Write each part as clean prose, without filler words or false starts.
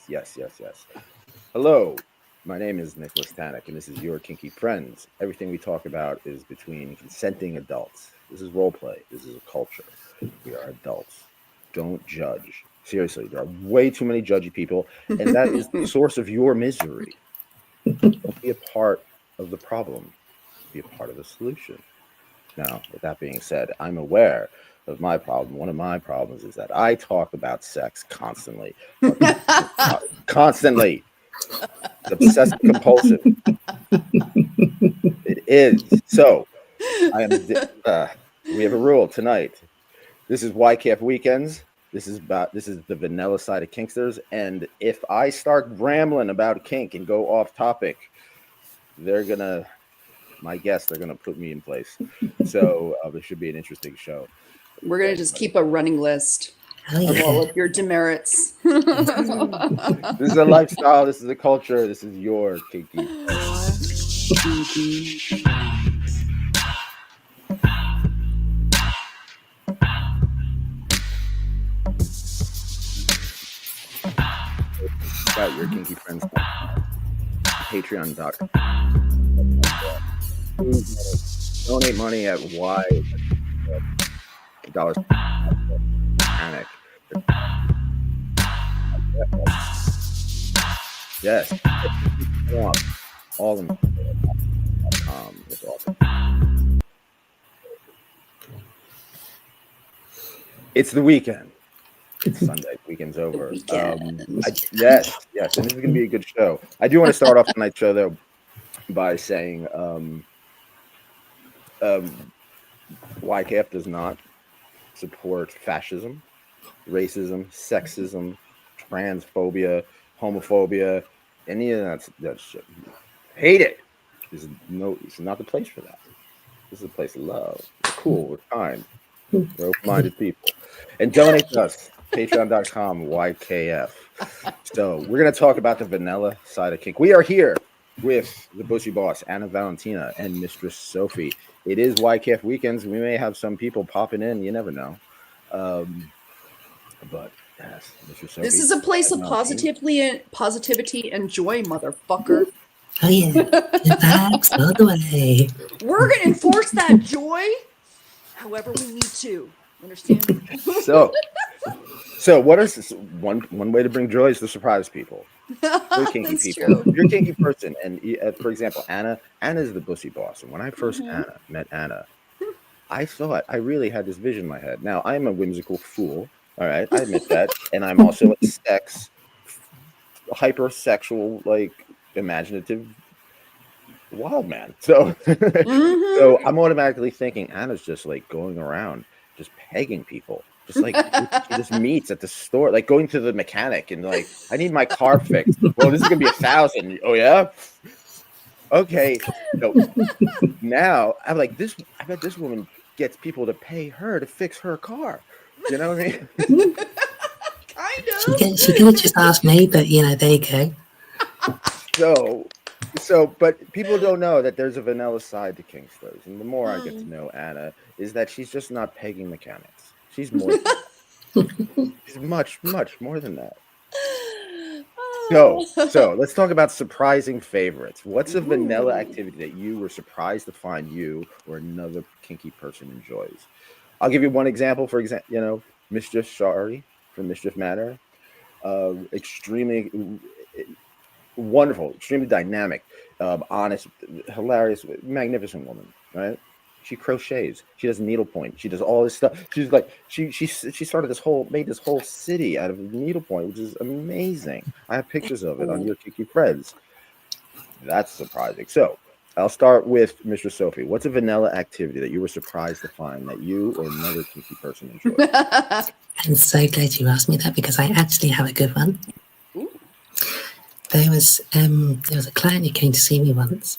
Yes. Hello, my name is Nicholas Tanik, and this is your Kinky Friends. Everything we talk about is between consenting adults. This is role play. This is a culture. We are adults. Don't judge. Seriously, there are way too many judgy people, and that is the source of your misery. Don't be a part of the problem. Be a part of the solution. Now, with that being said, I'm aware of my problem. One of my problems is that I talk about sex constantly. Constantly. It's obsessive compulsive. It is. So, I am. We have a rule tonight. This is YKF weekends. This is the vanilla side of Kinksters. And if I start rambling about kink and go off topic, my guests are gonna put me in place. So it should be an interesting show. We're gonna just keep a running list of all of your demerits. This is a lifestyle. This is a culture. This is your kinky. Got your kinky friends. Patreon.com. Donate money at $. Panic. Yes. All of them. Is awesome. It's the weekend. It's Sunday. Weekend's over. Yes. And this is going to be a good show. I do want to start off tonight's show, though, by saying YKF does not support fascism, racism, sexism, transphobia, homophobia, any of that shit. Hate it. It's not the place for that. This is a place of love. We're cool. We're kind. We're open-minded people. And donate to us. Patreon.com YKF. So we're going to talk about the vanilla side of kink. We are here with the Bussy Boss, Anna Valentina, and Mistress Sophie. It is YKF weekends. We may have some people popping in. You never know. But yes, Mistress Sophie. This is a place of positivity and joy, motherfucker. Oh yeah, vibes all the way. We're going to enforce that joy however we need to. Understand? So what is this? One way to bring joy is to surprise people. We're kinky people. True. You're a kinky person, and for example, Anna is the Bussy Boss. And when I first met Anna, I thought I really had this vision in my head. Now I'm a whimsical fool. All right, I admit that, and I'm also a hypersexual, like imaginative wild man. So, so I'm automatically thinking Anna's just like going around, just pegging people. Just like she just meets at the store, like going to the mechanic and like, I need my car fixed. Well, this is gonna be $1,000. Oh yeah, okay. So now I'm like this. I bet this woman gets people to pay her to fix her car. You know what I mean? Kind of. She could have just asked me, but there you go. So, but people don't know that there's a vanilla side to Kinksters, and the more I get to know Anna, is that she's just not pegging mechanics. She's more. She's much more than that. So let's talk about surprising favorites. What's a vanilla activity that you were surprised to find you or another kinky person enjoys? I'll give you one example. For example, Mistress Shari from Mischief Matter, extremely wonderful, extremely dynamic, honest, hilarious, magnificent woman. Right? She crochets. She does needlepoint. She does all this stuff. She's like she started made this whole city out of needlepoint, which is amazing. I have pictures of it on your Kinky Friends. That's surprising. So I'll start with Mistress Sophie. What's a vanilla activity that you were surprised to find that you or another kinky person enjoyed? I'm so glad you asked me that because I actually have a good one. There was a client who came to see me once.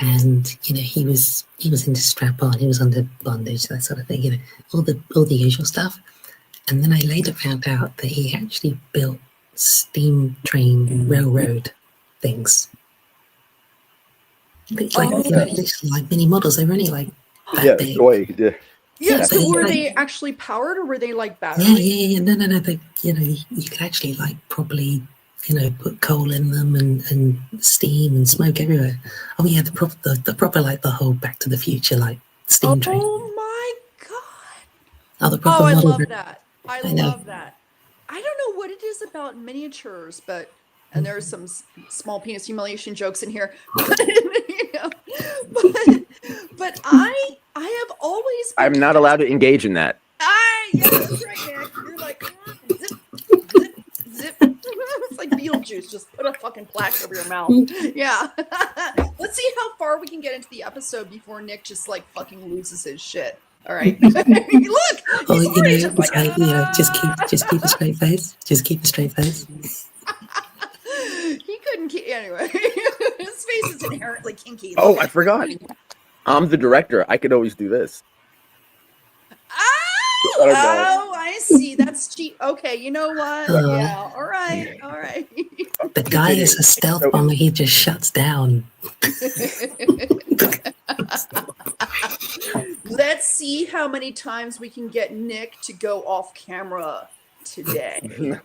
And he was into strap on, he was under bondage, that sort of thing, all the usual stuff. And then I later found out that he actually built steam train railroad things. Like mini models. They were only like that big. Toy. Yeah. Yeah. Yeah, So but were like, they actually powered, or were they like yeah, battery? yeah. No. They, you can actually like probably, put coal in them and steam and smoke everywhere. Oh yeah, the proper like the whole Back to the Future like steam train. Oh my god. Oh, the Oh, proper I model. love that. I I know. love that. I don't know what it is about miniatures, but and there's some small penis humiliation jokes in here, but but I have always been I'm not allowed to engage in that. yeah, that's right, Nick. You're like zip, zip, zip. It's like Beetlejuice. Just put a fucking plaque over your mouth. Yeah. Let's see how far we can get into the episode before Nick just like fucking loses his shit. All right. Look, Oh, he's already just it's like, like just keep a straight face. Just keep a straight face. he couldn't keep anyway. His face is inherently kinky. Oh, I forgot. I'm the director. I could always do this. Oh, I see. That's cheap. Okay, you know what? Oh. Yeah. All right. All right. The guy is a stealth bomber. He just shuts down. Let's see how many times we can get Nick to go off camera today. Okay.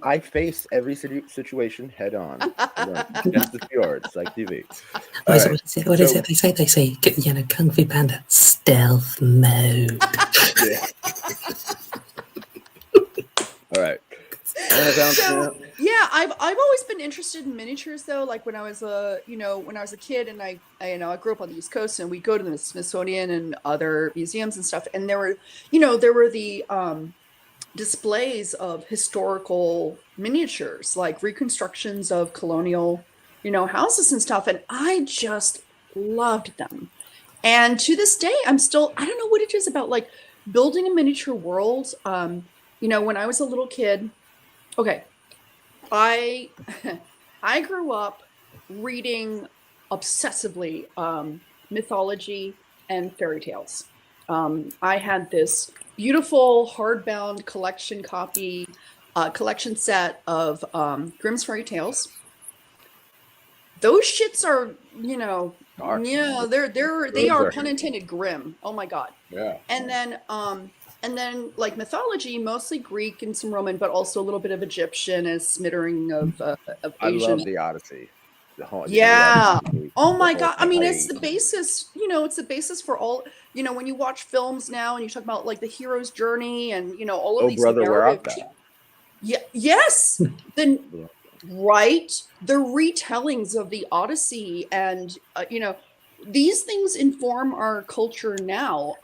I face every situation head on. Just the fjords, like TV. What is it? They say, Kung Fu Panda, stealth mode. Yeah. All right. So yeah, I've always been interested in miniatures though. Like when I was a kid, and I grew up on the East Coast, and we go to the Smithsonian and other museums and stuff, and there were the displays of historical miniatures, like reconstructions of colonial houses and stuff, and I just loved them. And to this day, I don't know what it is about like building a miniature world. When I was a little kid, okay, I grew up reading obsessively mythology and fairy tales. I had this beautiful hardbound collection set of Grimm's fairy tales. Those shits are, they are pun intended grim. Oh my god. Yeah. And then like mythology, mostly Greek and some Roman, but also a little bit of Egyptian and a smattering of Asian. I love the Odyssey. Yeah. Oh my god. I mean, it's the basis. It's the basis for all. When you watch films now and you talk about like the hero's journey and all of these. Oh brother, where art thou? Yeah. Yes. Then right. The retellings of the Odyssey and these things inform our culture now.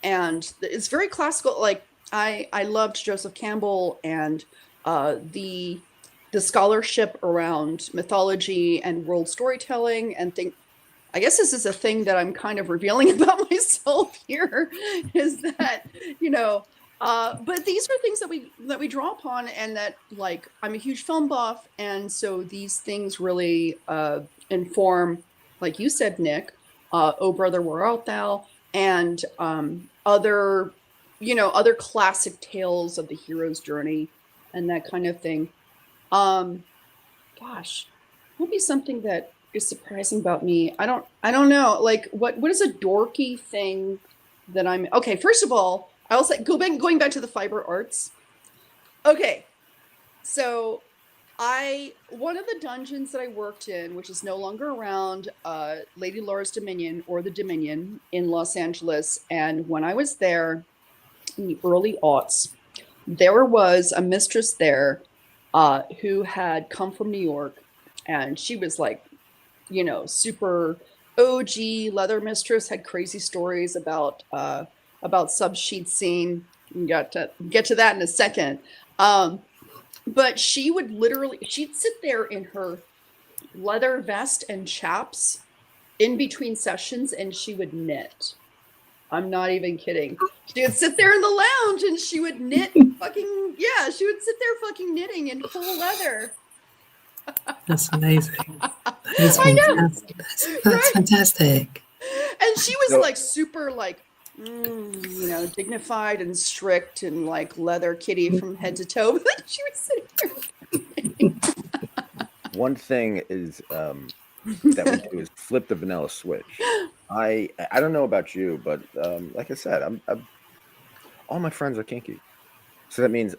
And it's very classical. Like I loved Joseph Campbell and the scholarship around mythology and world storytelling, and I guess this is a thing that I'm kind of revealing about myself here, is that but these are things that we draw upon, and that like I'm a huge film buff, and so these things really inform, like you said, Nick, Oh Brother, Where Art Thou, and other classic tales of the hero's journey and that kind of thing. Gosh, might be something that is surprising about me. I don't know. Like what is a dorky thing that I'm okay. First of all, I'll say going back to the fiber arts. Okay. So one of the dungeons that I worked in, which is no longer around, Lady Laura's Dominion or the Dominion in Los Angeles. And when I was there in the early aughts, there was a mistress there who had come from New York, and she was like, super OG leather mistress, had crazy stories about subsheet scene. We got to get to that in a second. But she would she'd sit there in her leather vest and chaps in between sessions, and she would knit. I'm not even kidding. She would sit there in the lounge and she would knit she would sit there fucking knitting in full leather. That's amazing. That's fantastic. That's fantastic. And she was like super like, dignified and strict and like leather kitty from head to toe. But she would sit there. One thing is that we do is flip the vanilla switch. I don't know about you, but like I said, I'm all my friends are kinky, so that means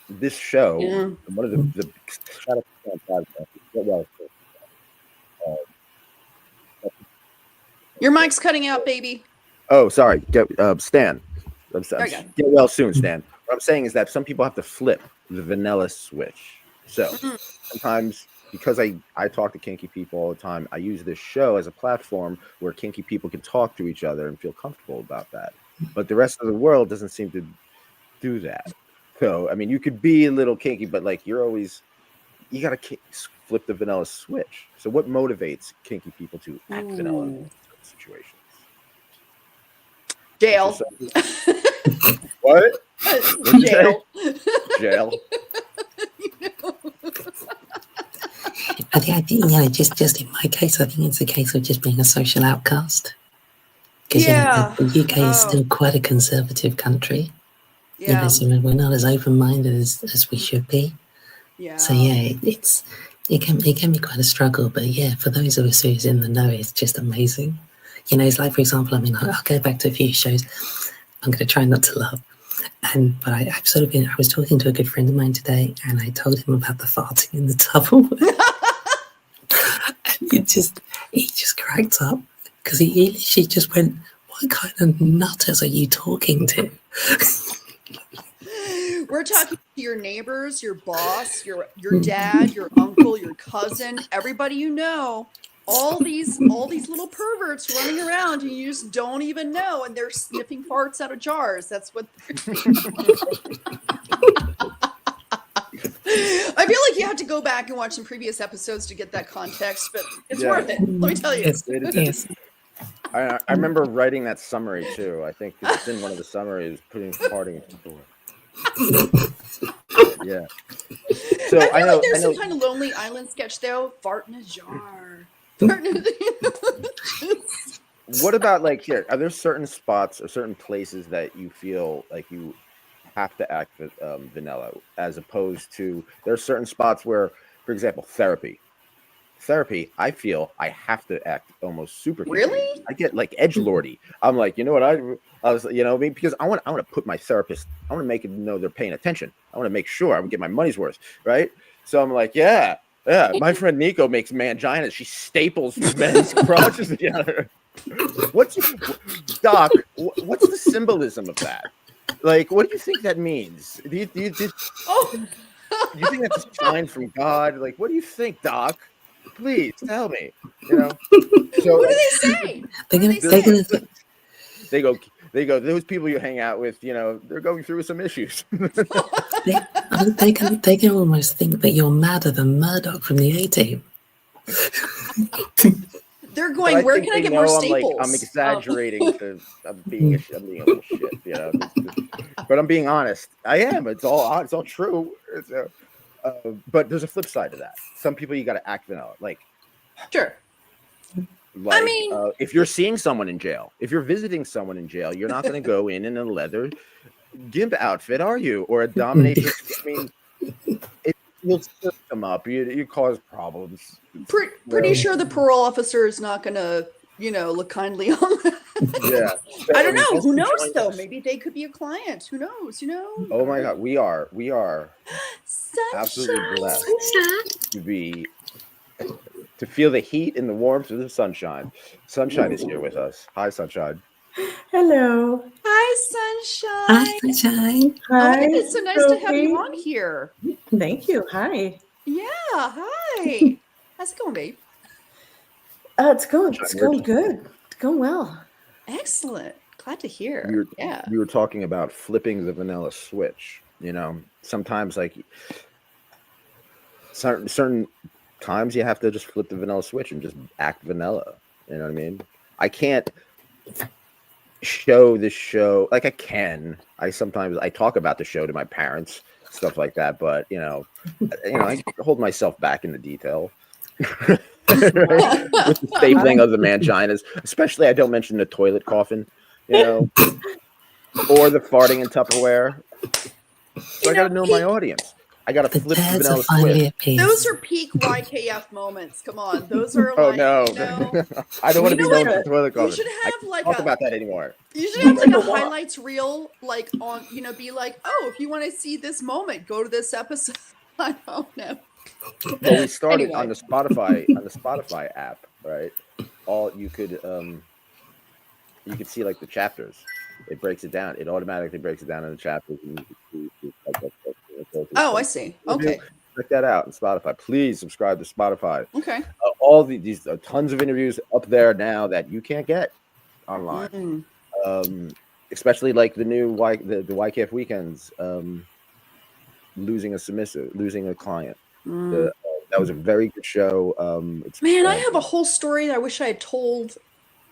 this show, Yeah. one of the shout out to Stan podcast, well, Your mic's cutting out, baby. oh, sorry, Stan. There you go. Get well soon, Stan. What I'm saying is that some people have to flip the vanilla switch. So sometimes, because I talk to kinky people all the time, I use this show as a platform where kinky people can talk to each other and feel comfortable about that. But the rest of the world doesn't seem to do that. So I mean, you could be a little kinky, but like you got to flip the vanilla switch. So what motivates kinky people to act vanilla in certain situations? Jail. What? Jail. Jail. I think you know, just in my case, I think it's a case of just being a social outcast. Because you know, the UK is still quite a conservative country. Yeah. You know, so we're not as open-minded as we should be. Yeah. So yeah, it can be quite a struggle. But yeah, for those of us who's in the know, it's just amazing. You know, it's like, for example, I mean, I'll go back to a few shows. I'm going to try not to laugh. But I've sort of I was talking to a good friend of mine today, and I told him about the farting in the towel. And he just cracked up because he just went, "What kind of nutters are you talking to?" We're talking to your neighbors, your boss, your dad, your uncle, your cousin, everybody you know. All these little perverts running around and you just don't even know, and they're sniffing farts out of jars. That's what I feel like you have to go back and watch some previous episodes to get that context, but it's worth it. Let me tell you. Yes. I remember writing that summary too. I think it's in one of the summaries, putting farting in the door. Yeah. So I feel like there's know. some kind of Lonely Island sketch though. Fart in a jar. What about like here? Are there certain spots or certain places that you feel like you have to act vanilla, as opposed to there are certain spots where, for example, therapy, I feel I have to act almost super kinky. Really? I get like edgelordy. I'm like, you know what, I was, you know, because I want to put my therapist, I want to make them know they're paying attention. I want to make sure I would get my money's worth, right? So I'm like, yeah, my friend Nico makes manginas. She staples men's crotches together. Doc, what's the symbolism of that? Like, what do you think that means? Do you think that's a sign from God? Like, what do you think, Doc? Please tell me. You know. So, what do they say? They go. Those people you hang out with, you know, they're going through some issues. they can almost think that you're madder than Murdoch from the A-Team. They're going, where can I get more staples? I'm exaggerating. I'm being a little shit, you know. But I'm being honest. I am. It's all true. But there's a flip side to that. Some people you got to act vanilla. Like, sure. Like, I mean, if you're seeing someone in jail, if you're visiting someone in jail, you're not going to go in a leather gimp outfit, are you? Or a dominatrix. I mean, you'll stir them up. You cause problems. Pretty sure the parole officer is not going to, you know, look kindly on that. Yeah. I don't know. Who knows, though? Maybe they could be a client. Who knows? You know? Oh, my God. We are absolutely blessed to feel the heat and the warmth of the sunshine. Sunshine is here with us. Hi, Sunshine. Hello. Hi, Sunshine. Hi, Sunshine. Hi. It's so nice to have you on here. Thank you. Hi. Yeah. Hi. How's it going, babe? It's going good. It's going well. Excellent. Glad to hear. We were talking about flipping the vanilla switch. You know, sometimes like certain times you have to just flip the vanilla switch and just act vanilla. You know what I mean? I can't show this show like I can. I talk about the show to my parents, stuff like that, but you know, I hold myself back in the detail. Right? With the stapling of the manginas, especially I don't mention the toilet coffin, you know, or the farting in Tupperware. So I got to know my audience. I got to The flip the birds vanilla are finally squid. at peace. Those are peak YKF moments. Come on, those are Oh like, no, you know, I don't want to You be know known for toilet you coffee. should I have like can't talk about that anymore. you should have like need a to walk. highlights reel, like on, you know, be like, oh, if you want to see this moment, go to this episode. I don't know. Well, we started Anyway. on the Spotify app, right? All you could see like the chapters. It breaks it down. It automatically breaks it down in the chapters. And you can see, Oh, I see. Okay. Check that out on Spotify. Please subscribe to Spotify. Okay. All these tons of interviews up there now that you can't get online. Mm. Especially like the new the YKF weekends. Losing a client. That was a very good show. Man, I have a whole story that I wish I had told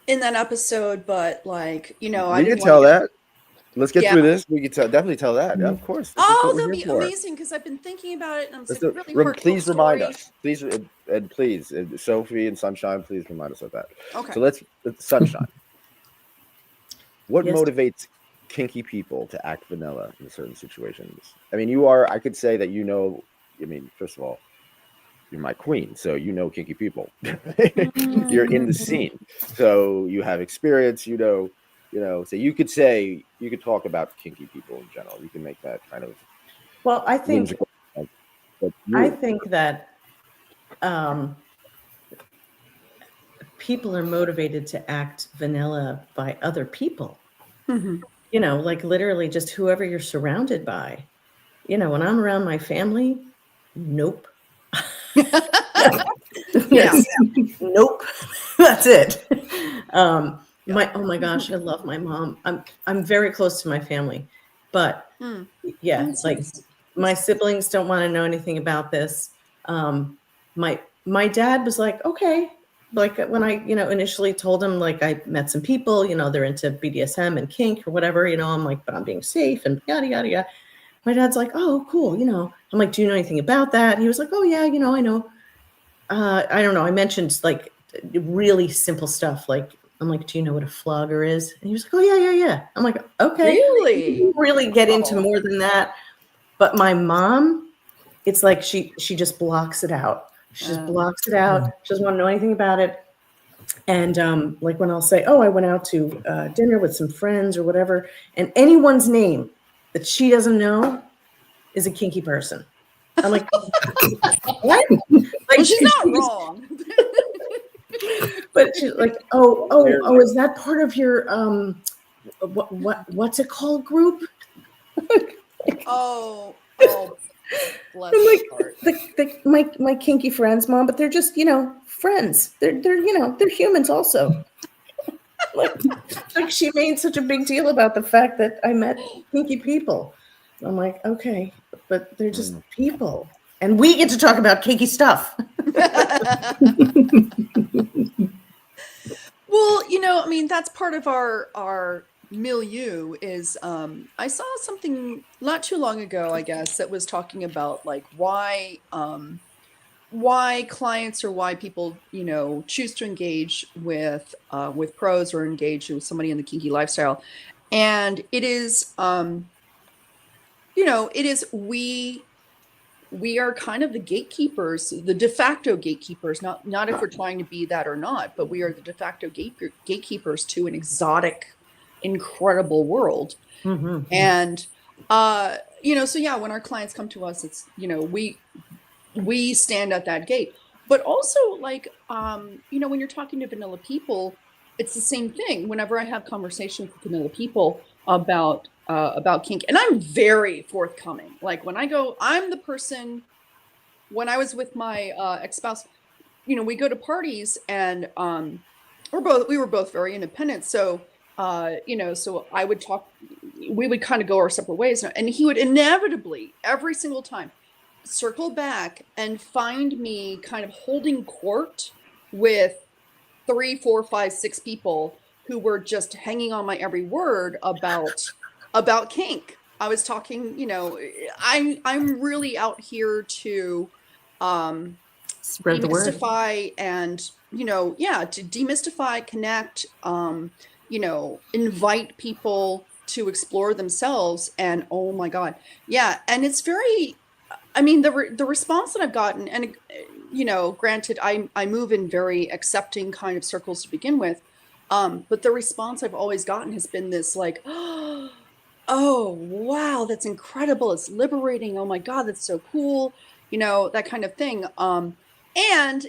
in that episode, but like, you know, I we didn't could tell want to that. Let's get through this. We could definitely tell that. Yeah, of course. This is Oh, what we're that'd here be for. amazing because I've been thinking about it and I'm Let's saying do- really rem- heartfelt please remind story. us. Please and please, Sophie and Sunshine, please remind us of that. Okay. So let's Sunshine. What Yes. motivates kinky people to act vanilla in certain situations? I mean, you are. I could say that you know. I mean, first of all, you're my queen, so you know kinky people. You're in the scene, so you have experience. You know. So you could talk about kinky people in general. You can make that kind of. Well, I think whimsical, but I think that people are motivated to act vanilla by other people. Mhm. You know, like literally just whoever you're surrounded by. You know, when I'm around my family, nope. Yes. Nope. That's it. Oh my gosh, I love my mom. I'm very close to my family, but yeah, That's like nice. my siblings don't want to know anything about this. My dad was like, okay, like when I initially told him like I met some people, they're into BDSM and kink or whatever, I'm like, but I'm being safe and yada yada yada. My dad's like, oh, cool, I'm like, do you know anything about that? And he was like, oh yeah, I know. I don't know. I mentioned like really simple stuff. Like, I'm like, do you know what a flogger is? And he was like, oh yeah. I'm like, okay. Really? You really get into more than that. But my mom, it's like she just blocks it out. She just blocks it out. She doesn't want to know anything about it. And like when I'll say, oh, I went out to dinner with some friends or whatever, and anyone's name that she doesn't know is a kinky person. I'm like, what? Like, Well, she's not wrong. But she's like, oh, is that part of your what's it called group? Oh, bless I'm her heart. my kinky friends, Mom, but they're just friends. They're they're humans also. like she made such a big deal about the fact that I met kinky people. I'm like, okay, but they're just people, and we get to talk about kinky stuff. Well, I mean, that's part of our milieu is I saw something not too long ago, I guess, that was talking about like why clients or why people, choose to engage with pros or engage with somebody in the kinky lifestyle. And it is we are kind of the gatekeepers, the de facto gatekeepers, not if we're trying to be that or not, but we are the de facto gatekeepers to an exotic, incredible world. Mm-hmm. And, so yeah, when our clients come to us, it's, we stand at that gate. But also like, when you're talking to vanilla people, it's the same thing. Whenever I have conversations with vanilla people about kink, and I'm very forthcoming. Like when I go, I'm the person. When I was with my ex-spouse, we go to parties, and we were both very independent. So so I would talk. We would kind of go our separate ways, and he would inevitably every single time circle back and find me kind of holding court with 3, 4, 5, 6 people who were just hanging on my every word about kink. I was talking, I'm really out here to Spread the word. demystify and, to demystify, connect, invite people to explore themselves. And oh my God. Yeah. And it's very, I mean, the response that I've gotten, and you know, granted, I move in very accepting kind of circles to begin with, but the response I've always gotten has been this like, oh wow, that's incredible, it's liberating, oh my god, that's so cool, you know, that kind of thing. And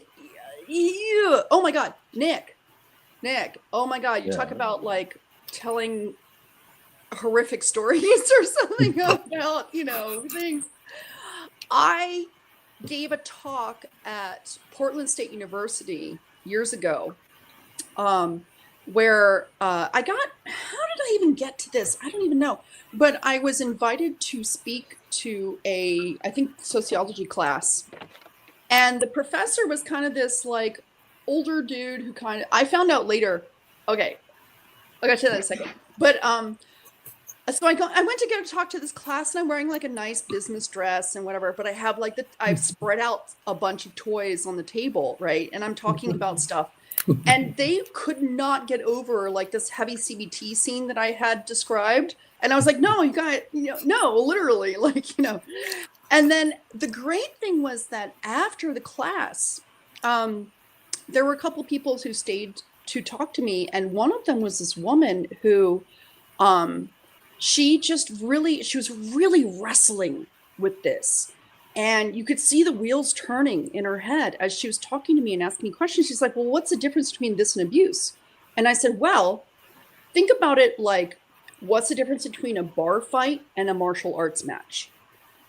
you, oh my god, Nick, oh my god, you talk about like telling horrific stories or something about, you know, things. I gave a talk at Portland State University years ago, where I got, how did I even get to this? I don't even know. But I was invited to speak to a, I think, sociology class. And the professor was kind of this like older dude who kind of, I found out later, okay, I'll get to that in a second. But so I went to go talk to this class, and I'm wearing like a nice business dress and whatever, but I have like I've spread out a bunch of toys on the table, right? And I'm talking about stuff, and they could not get over like this heavy CBT scene that I had described. And I was like, no, you got, you know, no, literally, like, you know. And then the great thing was that after the class, there were a couple people who stayed to talk to me, and one of them was this woman who, she was really wrestling with this. And you could see the wheels turning in her head as she was talking to me and asking me questions. She's like, well, what's the difference between this and abuse? And I said, well, think about it like, what's the difference between a bar fight and a martial arts match?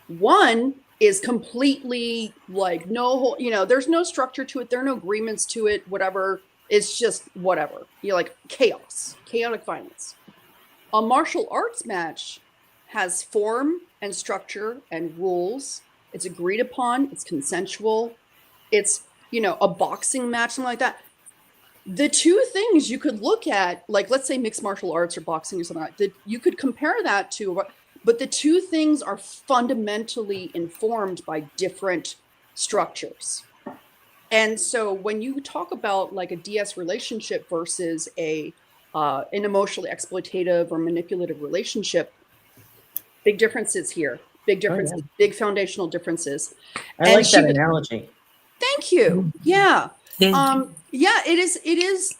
One is completely like, no, you know, there's no structure to it. There are no agreements to it, whatever. It's just whatever. You're like chaos, chaotic violence. A martial arts match has form and structure and rules. It's agreed upon. It's consensual. It's, you know, a boxing match, something like that. The two things you could look at, like, let's say mixed martial arts or boxing or something like that, you could compare that to, but the two things are fundamentally informed by different structures. And so when you talk about like a DS relationship versus an emotionally exploitative or manipulative relationship, big differences here. Big differences, Oh, yeah. Big foundational differences. I like that analogy. Thank you. Yeah. Yeah. Yeah, it is.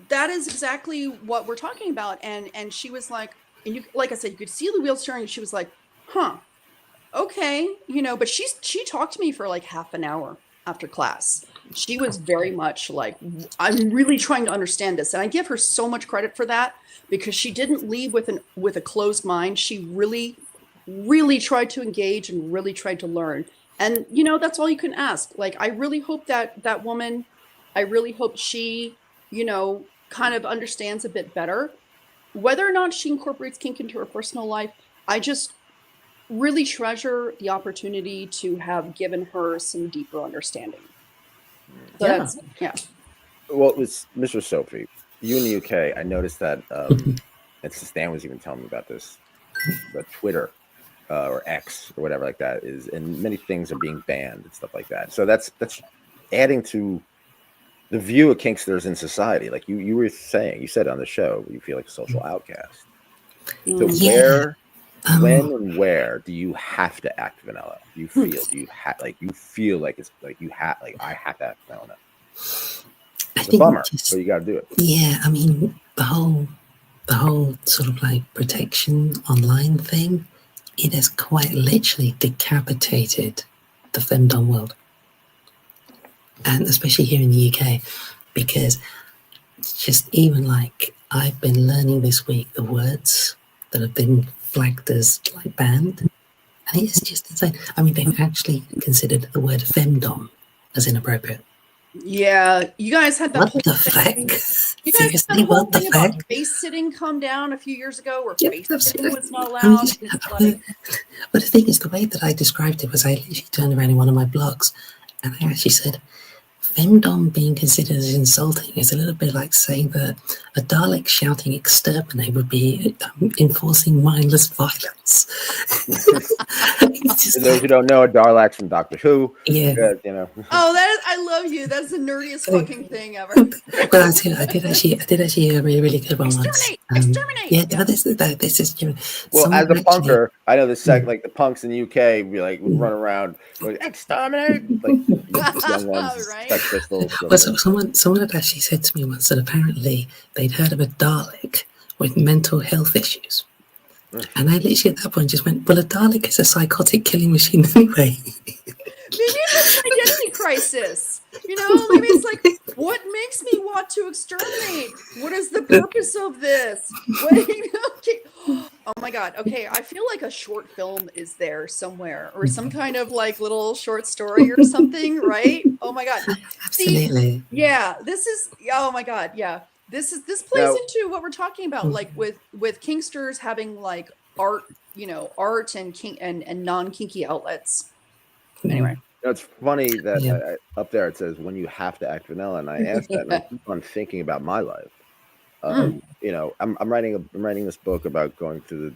That is exactly what we're talking about. And she was like, and you, like I said, you could see the wheels turning. And she was like, huh, okay. You know, but she talked to me for like half an hour after class. She was very much like, I'm really trying to understand this. And I give her so much credit for that, because she didn't leave with a closed mind. She really, really tried to engage and really tried to learn. And, you know, that's all you can ask. Like, I really hope that woman, I really hope she, you know, kind of understands a bit better. Whether or not she incorporates kink into her personal life, I just really treasure the opportunity to have given her some deeper understanding. So Yeah. that's, yeah. Well, with Mistress Sophie, you in the UK, I noticed that, and Stan was even telling me about this, but Twitter or X or whatever like that is, and many things are being banned and stuff like that. So that's adding to the view of Kinksters in society. Like you were saying, you said on the show, you feel like a social outcast. So Yeah. when and where do you have to act vanilla? Do you feel? Do you feel like it's like you have, like I have to act vanilla? I It's a think bummer, just, but you got to do it. yeah, I mean, the whole sort of like protection online thing, it has quite literally decapitated the femdom world. And especially here in the UK, because just even like I've been learning this week the words that have been flagged as like banned, and it's just insane. I mean, they've actually considered the word femdom as inappropriate. Yeah, you guys had that What whole the thing. fuck? You guys had Seriously, that whole what the thing about fuck? face sitting come down a few years ago, where Yep, face that's- sitting was not I'm allowed. just- It's like, But the thing is, the way that I described it was I literally turned around in one of my blogs and I actually said, femdom being considered as insulting is a little bit like saying that a Dalek shouting exterminate would be enforcing mindless violence. It's just For those who don't know, Darlax from Doctor Who. yeah. You know. Oh, that is, I love you. That's the nerdiest fucking thing ever. But I did actually hear a really, really good one once. Exterminate! Exterminate! Yeah, Yeah. but this is Well, as someone a actually- punker, I know like the punks in the UK would run around going, exterminate, like young ones, Right. Sex Pistols. Well, someone had actually said to me once that apparently they'd heard of a Dalek with mental health issues. And I literally at that point just went, well, a Dalek is a psychotic killing machine anyway. Maybe it's an identity crisis. You know, maybe it's like, what makes me want to exterminate? What is the purpose of this? Wait, okay. Oh my God. Okay. I feel like a short film is there somewhere, or some kind of like little short story or something, right? Oh my God. Absolutely. Yeah. This is, oh my God. Yeah. This plays Now- into what we're talking about, like with Kinksters having like art, you know, art and and non-kinky outlets. Anyway. You know, it's funny that Yeah. up there it says when you have to act vanilla, and I asked that, and I keep on thinking about my life. You know, I'm writing this book about going to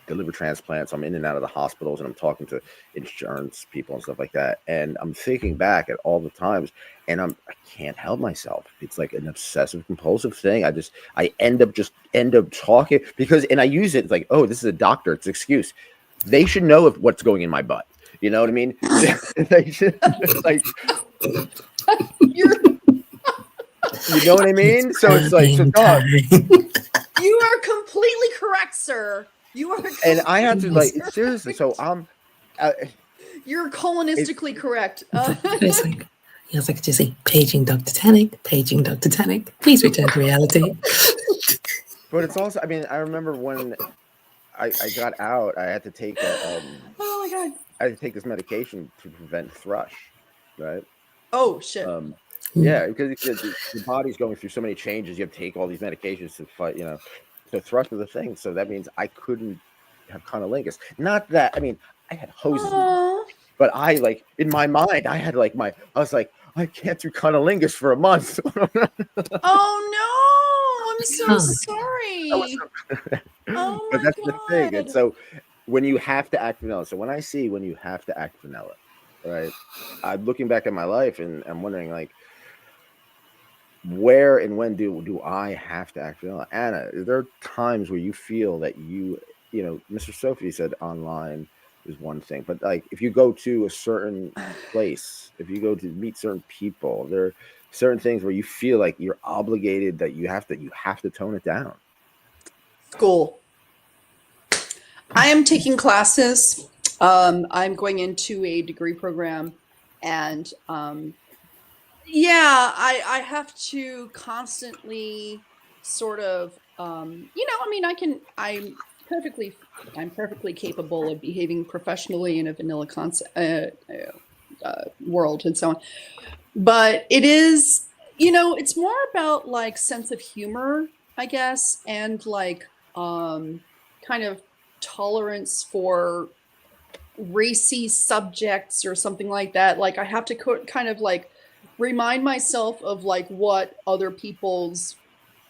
the liver transplants. I'm in and out of the hospitals, and I'm talking to insurance people and stuff like that. And I'm thinking back at all the times, and I can't help myself. It's like an obsessive compulsive thing. I end up talking because, and I use it like, oh, this is a doctor. It's an excuse. They should know what's going in my butt. You know what I mean? They should, like, You're, you know what I mean? So it's like, so, dog, you are completely correct, sir. You are, and I have to like seriously. So you're colonistically correct. It's like just say, paging Dr. Tannic, paging Dr. Tannic. Please return to reality. but it's also, I mean, I remember when I got out, I had to take Oh my God. I had to take this medication to prevent thrush, right? Oh shit. Yeah, because the body's going through so many changes. You have to take all these medications to fight, so thrush was a thing. So that means I couldn't have cunnilingus. Not that, I mean, I had hoses, Aw. but I like in my mind, I had like I was like, I can't do cunnilingus for a month. Oh no, I'm so Oh. sorry. Oh But my that's God. the thing. And so when you have to act vanilla, so when I see when you have to act vanilla, right? I'm looking back at my life and I'm wondering like, where and when do I have to act vanilla? Anna, is there times where you feel that Mr. Sophie said online is one thing, but like if you go to a certain place, if you go to meet certain people, there are certain things where you feel like you're obligated that you have to tone it down. School. I am taking classes. I'm going into a degree program, and I have to constantly sort of, I mean, I'm perfectly capable of behaving professionally in a vanilla world and so on. But it is, it's more about like sense of humor, I guess, and like kind of tolerance for racy subjects or something like that. Like I have to kind of like remind myself of like what other people's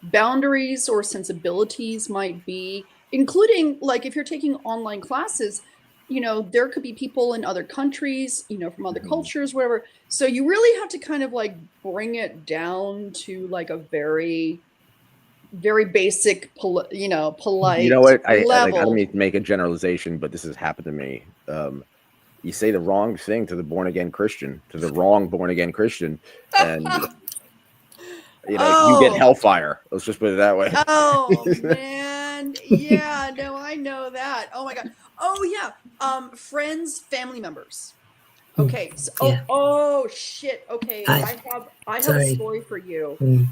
boundaries or sensibilities might be, including like if you're taking online classes, there could be people in other countries, from other cultures, whatever. So you really have to kind of like bring it down to like a very, very basic, polite. You know what? I level. don't mean to make a generalization, but this has happened to me. You say the wrong thing to the wrong born again Christian, and you get hellfire. Let's just put it that way. Oh man, yeah, no, I know that. Oh my God. Oh yeah, friends, family members. Okay, so Yeah. oh shit. Okay, I have a sorry. story for you.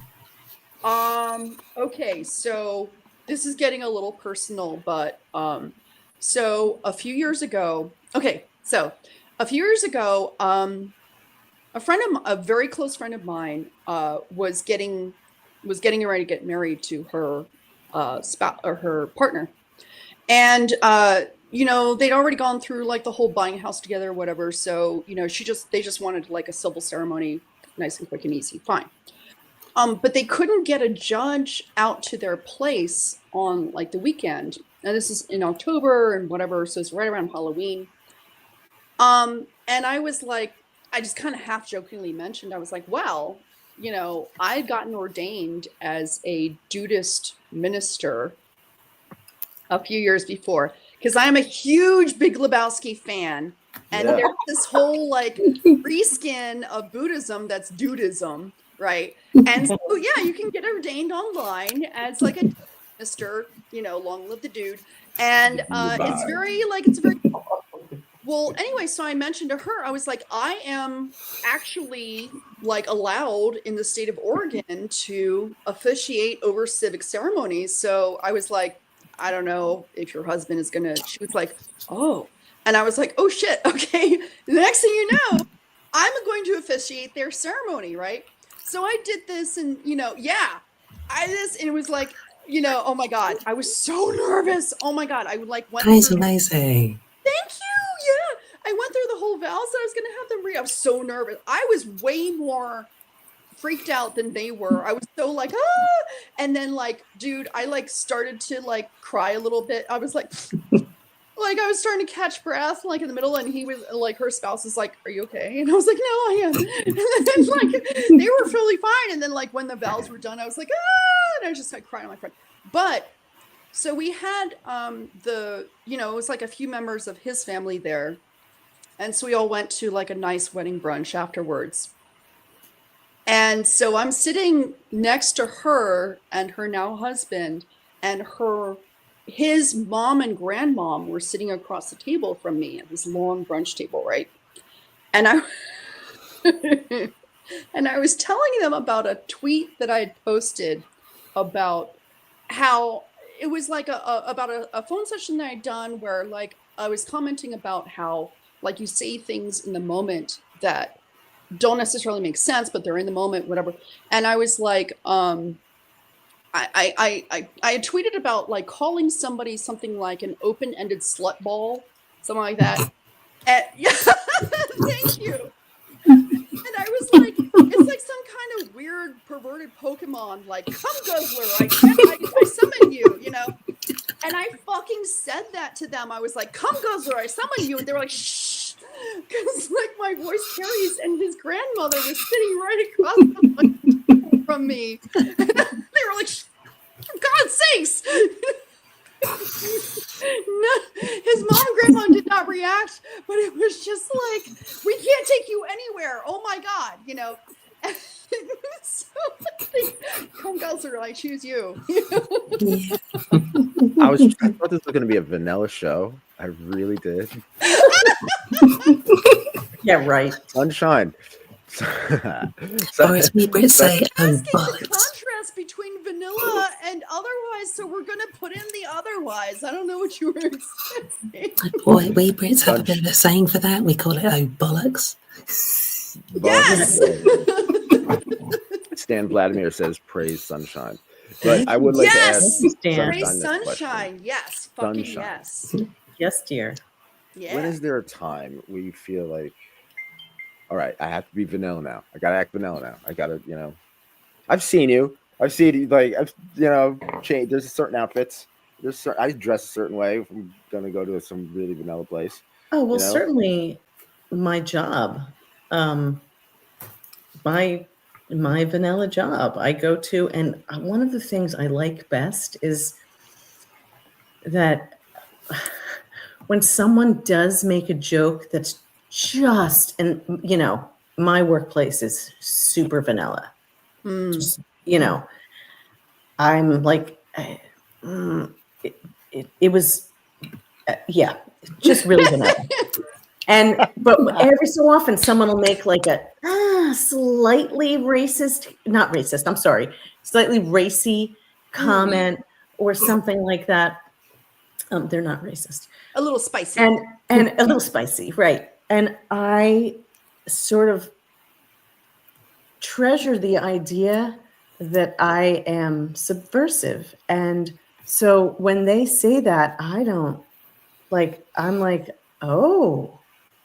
Okay, so this is getting a little personal, but so a few years ago, a very close friend of mine was getting ready to get married to her spouse or her partner, and they'd already gone through like the whole buying a house together or whatever. So they just wanted like a civil ceremony, nice and quick and easy, fine. But they couldn't get a judge out to their place on like the weekend. And this is in October and whatever, so it's right around Halloween. And I was like, I just kind of half jokingly mentioned, I was like, well, you know, I'd gotten ordained as a Dudist minister a few years before, because I'm a huge Big Lebowski fan. And Yeah. there's this whole like reskin of Buddhism that's Dudism, right? And so, yeah, you can get ordained online as like a minister, you know, long live the dude. And it's very like, it's very well, anyway, so I mentioned to her, I was like, I am actually like allowed in the state of Oregon to officiate over civic ceremonies. So I was like, I don't know if your husband is gonna, she was like, oh. And I was like, oh shit, okay. The next thing you know, I'm going to officiate their ceremony, right? So I did this and, you know, yeah, and it was like, you know, oh my God, I was so nervous. Oh my God, I would like went That is through- amazing. Thank you. Yeah. I went through the whole vows that I was going to have them read. I was so nervous. I was way more freaked out than they were. I was so like, ah. And then like, dude, I like started to like cry a little bit. I was like I was starting to catch breath like in the middle, and he was like, her spouse is like, are you okay? And I was like, no, I am. And then like they were fully fine. And then like when the vows were done, I was like, ah, and I just like crying on my friend. But so we had you know, it was like a few members of his family there. And so we all went to like a nice wedding brunch afterwards. And so I'm sitting next to her and her now husband, and his mom and grandmom were sitting across the table from me at this long brunch table, right? And I and I was telling them about a tweet that I had posted about how it was like about a phone session that I'd done where like I was commenting about how like you say things in the moment that don't necessarily make sense, but they're in the moment, whatever. And I was like, I had tweeted about like calling somebody something like an open-ended slut ball, something like that. And, yeah, thank you. And I was like, it's like some kind of weird perverted Pokemon, like come guzzler, I summon you, you know. And I fucking said that to them. I was like, come guzzler, I summon you. And they were like, shh, because like my voice carries, and his grandmother was sitting right across from me. And they were like, for God's sakes. No, his mom and grandma did not react, but it was just like, we can't take you anywhere. Oh my God, you know. So come guzzler, I choose you. Yeah. I thought this was going to be a vanilla show. I really did. Yeah, right. Sunshine. Or as we Brits say, oh, Asking the bollocks. contrast between vanilla and otherwise, so we're gonna put in the otherwise. I don't know what you were expecting. Boy, we Brits have a bit of a saying for that. We call it oh, bollocks. Yes. Stan Vladimir says praise sunshine. But I would like Yes! to ask Stan. Praise this question. sunshine. Yes. Fucking Sunshine. yes. Yes, dear. Yeah. When is there a time where you feel like, all right, I have to be vanilla now. I gotta act vanilla now. I gotta, you know, I've seen you. I've seen you, like, you know, change. There's certain outfits. I dress a certain way if I'm gonna go to some really vanilla place. Oh, well, You know? certainly my job, my vanilla job I go to, and one of the things I like best is that when someone does make a joke that's just, and you know, my workplace is super vanilla. Just, you know, I'm like, it was, yeah, just really vanilla. But every so often someone will make like a slightly racist, not racist, I'm sorry, slightly racy comment or something like that. They're not racist. A little spicy. And a little spicy, right. And I sort of treasure the idea that I am subversive. And so when they say that, I don't like, I'm like, oh,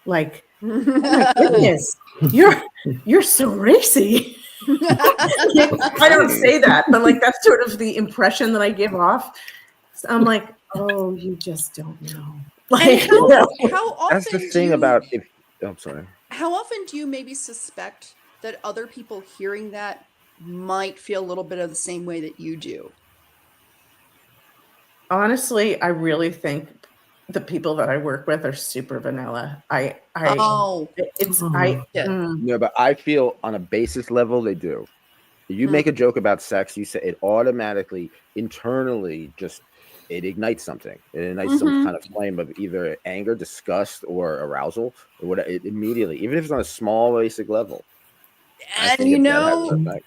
like, oh my goodness, you're so racy. I don't say that, but like that's sort of the impression that I give off. So I'm like, Oh, you just don't know. And how often That's the thing about if. Oh, I'm sorry. How often do you maybe suspect that other people hearing that might feel a little bit of the same way that you do? Honestly, I really think the people that I work with are super vanilla. Oh, No, but I feel on a basis level they do. You make a joke about sex, you say it automatically, internally, just it ignites something. It ignites some kind of flame of either anger, disgust, or arousal, or what. It immediately, even if it's on a small, basic level. And that has an effect.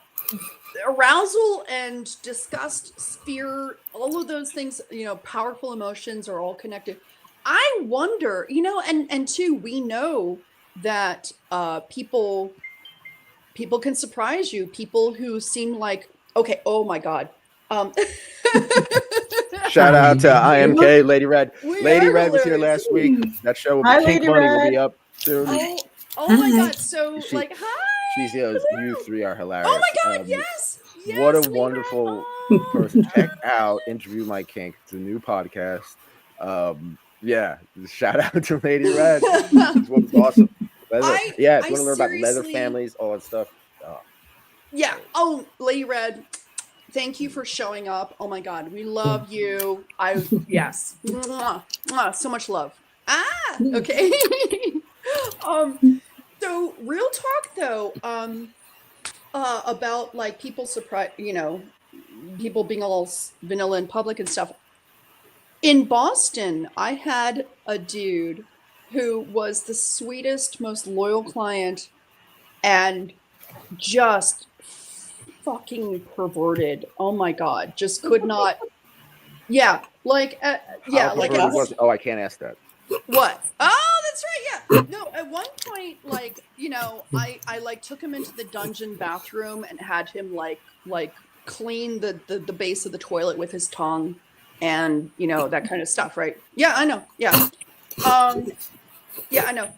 Arousal and disgust, fear, all of those things, powerful emotions are all connected. I wonder, and two, we know that people can surprise you. People who seem like, okay, oh my God. Shout out to IMK, Lady Red. Lady Red was here last week. That show will be Kink Money will be up soon. Oh my God. So hi. She's you three are hilarious. Oh my God, yes. What a wonderful person. Check out Interview My Kink. It's a new podcast. Yeah, shout out to Lady Red. It's what was awesome. If you want to learn about leather families, all that stuff. Yeah. Oh, Lady Red, thank you for showing up. Oh my God, we love you. Yes. Mwah, mwah, so much love. Okay. So real talk though, about like people surprise, people being all vanilla in public and stuff. In Boston, I had a dude who was the sweetest, most loyal client and just fucking perverted. Oh my God. Just could not. Yeah. Like, I can't ask that. What? Oh, that's right. Yeah. No, at one point, like, I like took him into the dungeon bathroom and had him like clean the base of the toilet with his tongue and, that kind of stuff. Right. Yeah, I know. Yeah. Yeah, I know.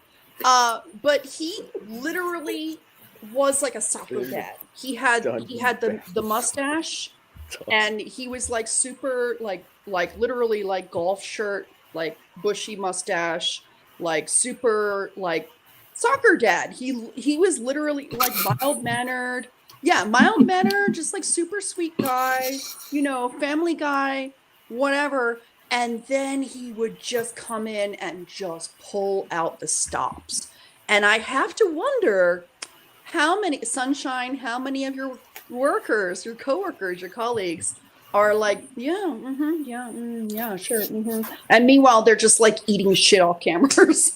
But he literally was like a soccer dad. He had the mustache and he was like super like literally like golf shirt, like bushy mustache, like super like soccer dad. He was literally like mild mannered. Yeah, mild mannered, just like super sweet guy, family guy, whatever. And then he would just come in and just pull out the stops. And I have to wonder how many of your workers, your coworkers, your colleagues are like, yeah, yeah, sure. And meanwhile, they're just like eating shit off cameras.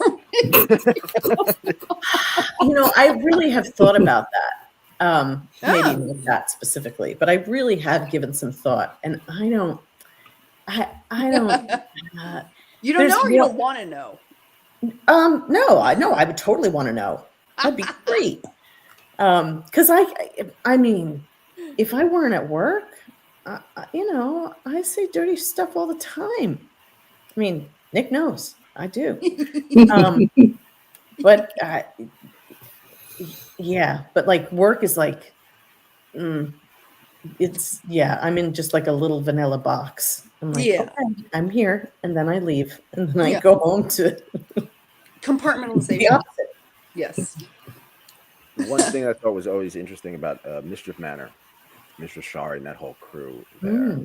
I really have thought about that. Maybe not that specifically, but I really have given some thought, and I don't. You don't know, or you don't want to know? No, I would totally want to know. That'd be great. Because I mean, if I weren't at work, I say dirty stuff all the time. I mean, Nick knows I do. But yeah, but like work is like, it's I'm in just like a little vanilla box. I'm like, okay, I'm here, and then I leave, and then I go home to compartmentalization. The opposite. Yes. One thing I thought was always interesting about Mischief Manor, Mistress Shari, and that whole crew there.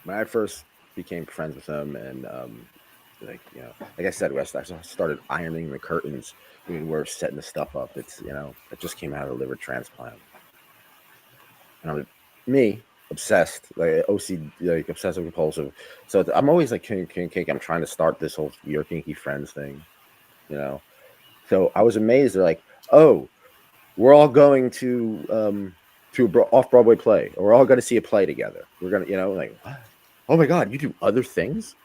When I first became friends with them, and like I said, I started ironing the curtains. We're setting the stuff up. It's it just came out of a liver transplant, and me obsessed, like OCD, like obsessive compulsive. So I'm always like kink. I'm trying to start this whole your kinky friends thing, So I was amazed. They're like, oh, we're all going to off-Broadway play, or we're all going to see a play together. We're going to, like, what? Oh my God, you do other things?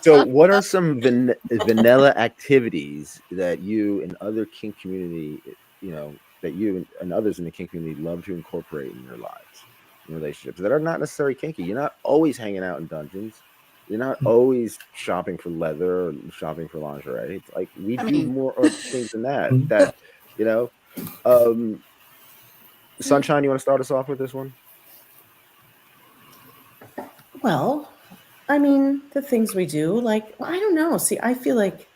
So what are some vanilla activities that you and other kink community, that you and others in the kink community love to incorporate in your lives, in relationships that are not necessarily kinky? You're not always hanging out in dungeons. You're not always shopping for leather or shopping for lingerie. It's like we do more things than that. Sunshine, you want to start us off with this one? Well, I mean, the things we do, like, I don't know. See, I feel like,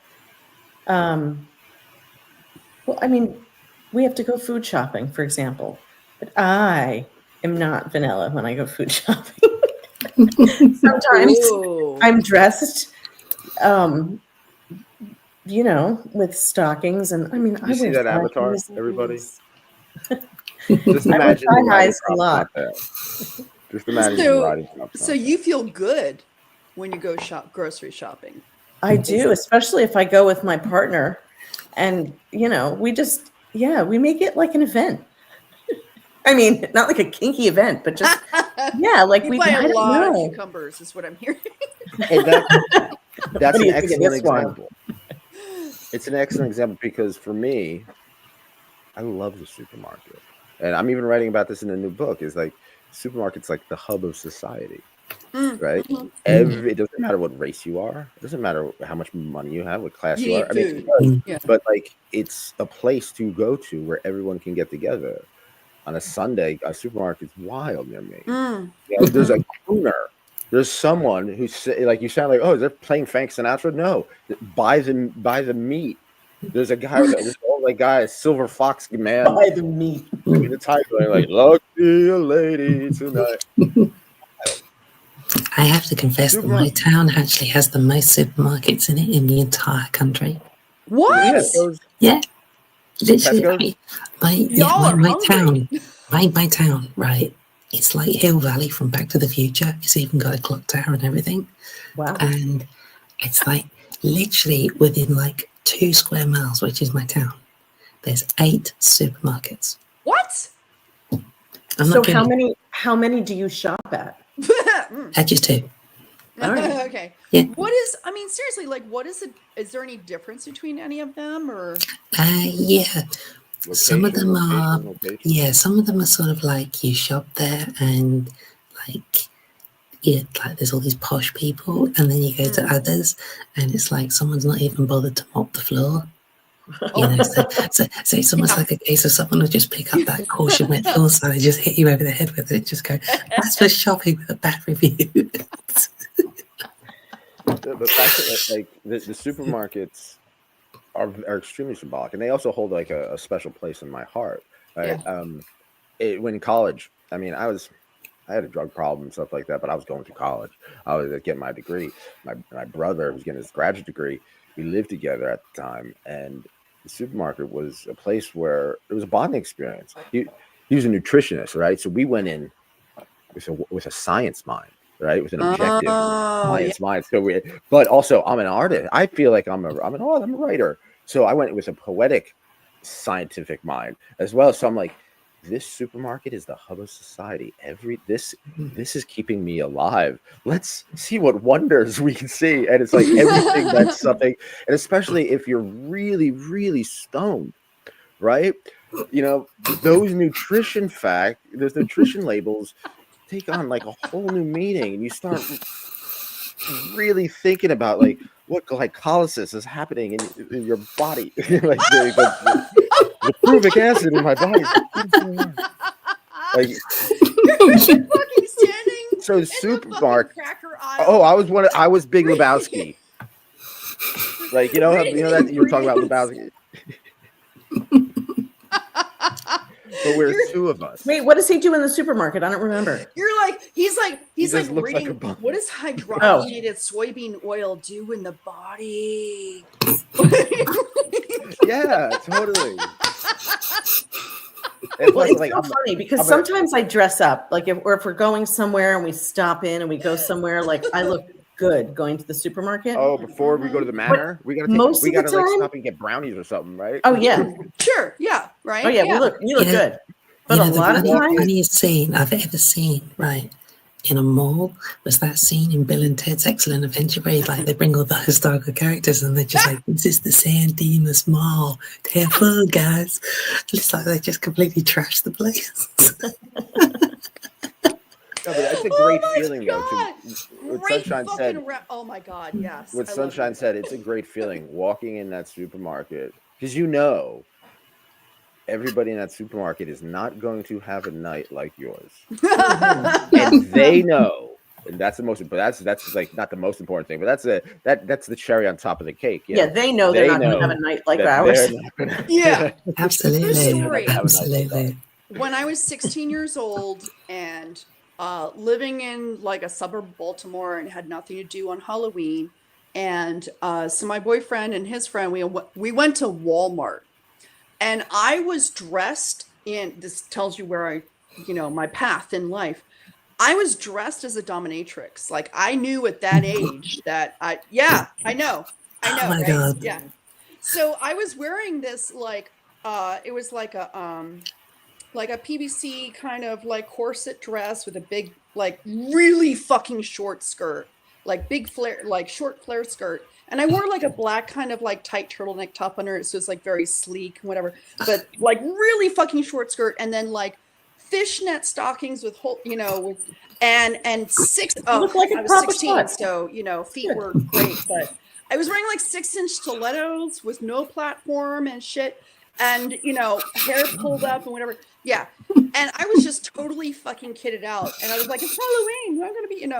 well, I mean, we have to go food shopping, for example, but I am not vanilla when I go food shopping. Sometimes Ooh. I'm dressed, with stockings, and I mean, I You see wear that thigh avatar, highs. everybody? Just I wear imagine the thigh riding highs a crop's lot. not there. Just imagine the So, riding crop's so not you feel good when you go grocery shopping. I do, especially if I go with my partner, and we just, we make it like an event. I mean, not like a kinky event, but just like You we. buy I a don't lot of know. cucumbers, is what I'm hearing. there. And that's What do an you think of excellent this one? example. It's an excellent example because for me, I love the supermarket. And I'm even writing about this in a new book. Is like supermarket's like the hub of society, right? Mhm. It doesn't matter what race you are. It doesn't matter how much money you have, what class You you are. need I mean, it food. does, Yeah. but like it's a place to go to where everyone can get together. On a Sunday, a supermarket's wild near me. Mm. You know, there's a crooner. There's someone who's like, you sound like, oh, they're playing Frank Sinatra. No, buy the meat. There's a guy, this old like guy, a silver fox man, Buy the meat. in the title, like, lucky a lady tonight. I have to confess that my Supermarket. town actually has the most supermarkets in it in the entire country. What? Yeah, those Yeah, literally. I Tesco's. mean, Y'all are my hungry. town, my town, right? It's like Hill Valley from Back to the Future. It's even got a clock tower and everything. Wow. And it's like literally within like 2 square miles, which is my town. There's 8 supermarkets. What? I'm So not kidding. how many do you shop at? Just 2. All right. Okay. Yeah. What is? I mean, seriously, like, what is it? Is there any difference between any of them, or? Yeah. Some of them are, Location. yeah, some of them are sort of like you shop there and like, yeah, like there's all these posh people, and then you go to others and it's like someone's not even bothered to mop the floor. So it's almost like a case of someone will just pick up that caution wet floor sign and just hit you over the head with it. Just go, that's for shopping with a bad review. The fact that like the supermarkets are extremely symbolic, and they also hold like a special place in my heart. Right? When in college, I mean, I had a drug problem and stuff like that, but I was going to college. I was getting my degree. My brother was getting his graduate degree. We lived together at the time, and the supermarket was a place where it was a bonding experience. He was a nutritionist, right? So we went in with a science mind, right? With an objective science mind. So but also I'm an artist. I feel like I'm a writer. So I went with a poetic, scientific mind as well. So I'm like, this supermarket is the hub of society. This is keeping me alive. Let's see what wonders we can see. And it's like everything that's something, and especially if you're really, really stoned, right? Those nutrition labels take on like a whole new meaning, and you start really thinking about like what glycolysis is happening in your body. Like the fruvic acid in my body. Like, You're fucking standing. So the supermarket. Cracker aisle. Oh, I was Big Lebowski. Like that you were talking about Lebowski. But we're 2 of us. Wait, what does he do in the supermarket? I don't remember. You're like he's like like reading. What does hydrogenated soybean oil do in the body? Yeah, totally. Well, it's so funny because sometimes I dress up, like if we're going somewhere and we stop in and we go somewhere, like I look good going to the supermarket. Oh, before we go to the manor, we gotta like stop and get brownies or something, right? Oh yeah, sure, yeah, right. Oh yeah, we look good. But a lot of times, the funniest scene I've ever seen, right, in a mall was that scene in Bill and Ted's Excellent Adventure where they bring all the historical characters and they're just like, this is the San Dimas Mall. Careful, guys. It's like they just completely trash the place. No, but that's a great feeling, though. What Sunshine said. Oh my God, yes. What Sunshine said, it's a great feeling walking in that supermarket because everybody in that supermarket is not going to have a night like yours. And they know, And that's the most important. That's like not the most important thing, but that's the cherry on top of the cake. Yeah, they know they're not going to have a night like ours. Yeah. Absolutely. story. Absolutely. When I was 16 years old and living in like a suburb of Baltimore and had nothing to do on Halloween, and so my boyfriend and his friend, we went to Walmart, and I was dressed in, this tells you where I, my path in life. I was dressed as a dominatrix. Like I knew at that age that I know, Oh my right? God. Yeah. So I was wearing this like it was like a PVC kind of like corset dress with a big, like really fucking short skirt, like big flare, like short flare skirt. And I wore like a black kind of like tight turtleneck top under it. So it's like very sleek, whatever, but like really fucking short skirt. And then like fishnet stockings with whole, and six, I was 16. So, feet were great, but I was wearing like 6-inch stilettos with no platform and shit. And, hair pulled up and whatever. Yeah. And I was just totally fucking kitted out. And I was like, it's Halloween. I'm going to be, And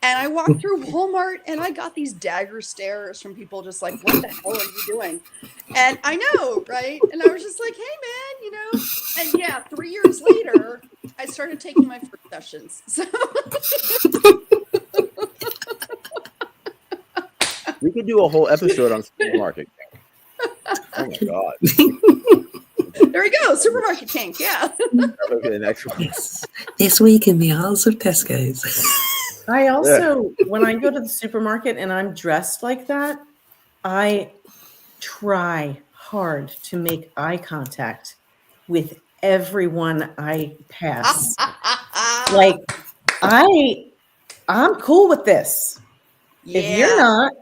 I walked through Walmart and I got these dagger stares from people just like, what the hell are you doing? And I know, right? And I was just like, hey, man, And yeah, 3 years later, I started taking my first sessions. So We could do a whole episode on supermarket. Oh my God. there we go. Supermarket kink. Yeah. Okay, the next one. Yes. This week in the aisles of Tesco's. I also, when I go to the supermarket and I'm dressed like that, I try hard to make eye contact with everyone I pass. Like, I'm cool with this. Yeah. If you're not,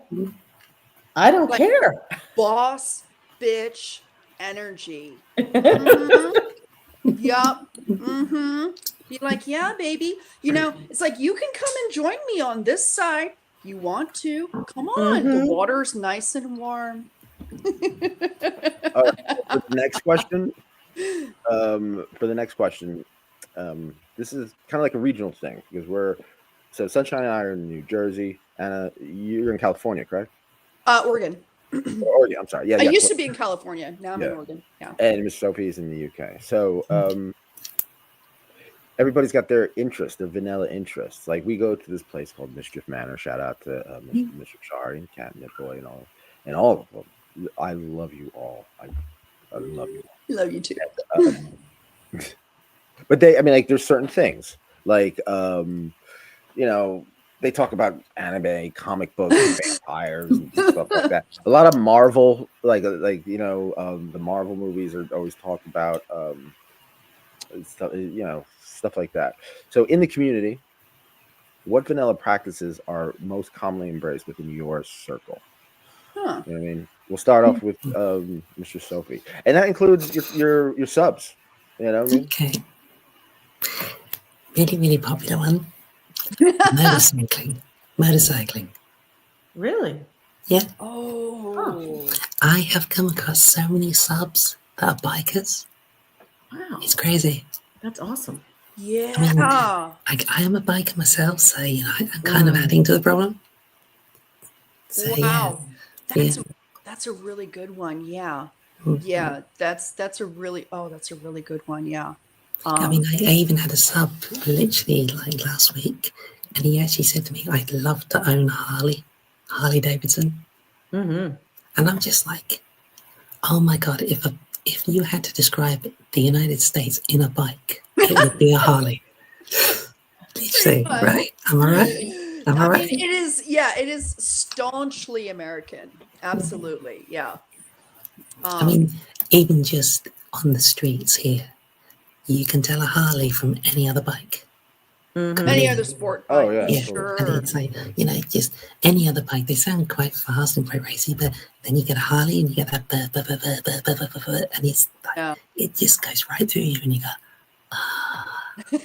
I don't care. Boss bitch energy. Mm-hmm. Yup. Mm-hmm. Be like, yeah, baby. It's like, you can come and join me on this side. You want to? Come on. Mm-hmm. The water's nice and warm. For the next question, this is kind of like a regional thing because Sunshine and I are in New Jersey, and you're in California, correct? Oregon. Oregon, I'm sorry. Yeah, I used to be in California. Now I'm in Oregon. Yeah. And Miss Sophie is in the UK. So everybody's got their interest, their vanilla interests. Like we go to this place called Mischief Manor. Shout out to Mr. Shari and Catnip Boy and all of them. I love you all. I love you all. Love you too. But there's certain things like they talk about anime, comic books, vampires, and stuff like that. A lot of Marvel, the Marvel movies are always talked about, stuff like that. So, in the community, what vanilla practices are most commonly embraced within your circle? Huh. You know what I mean? We'll start off with Mr. Sophie, and that includes your subs. You know what I mean? Okay. Really, really popular one. Motorcycling. Really? Yeah. Oh. I have come across so many subs that are bikers. Wow. It's crazy. That's awesome. Yeah. I mean, I am a biker myself, so I'm kind of adding to the problem. So, wow. Yeah. That's a really good one. Yeah. Mm-hmm. Yeah. That's a really good one. Yeah. I mean, I even had a sub literally like last week, and he actually said to me, I'd love to own a Harley Davidson. Mm-hmm. And I'm just like, oh my God, if you had to describe the United States in a bike, it would be a Harley. Literally, right? Am I right? Am I right? It is staunchly American. Absolutely. Yeah. I mean, even just on the streets here, you can tell a Harley from any other bike. Mm-hmm. Any other sport bike. Oh, yeah. Sure. And it's like, just any other bike. They sound quite fast and quite racy, but then you get a Harley and you get that and it's like, it just goes right through you and you go,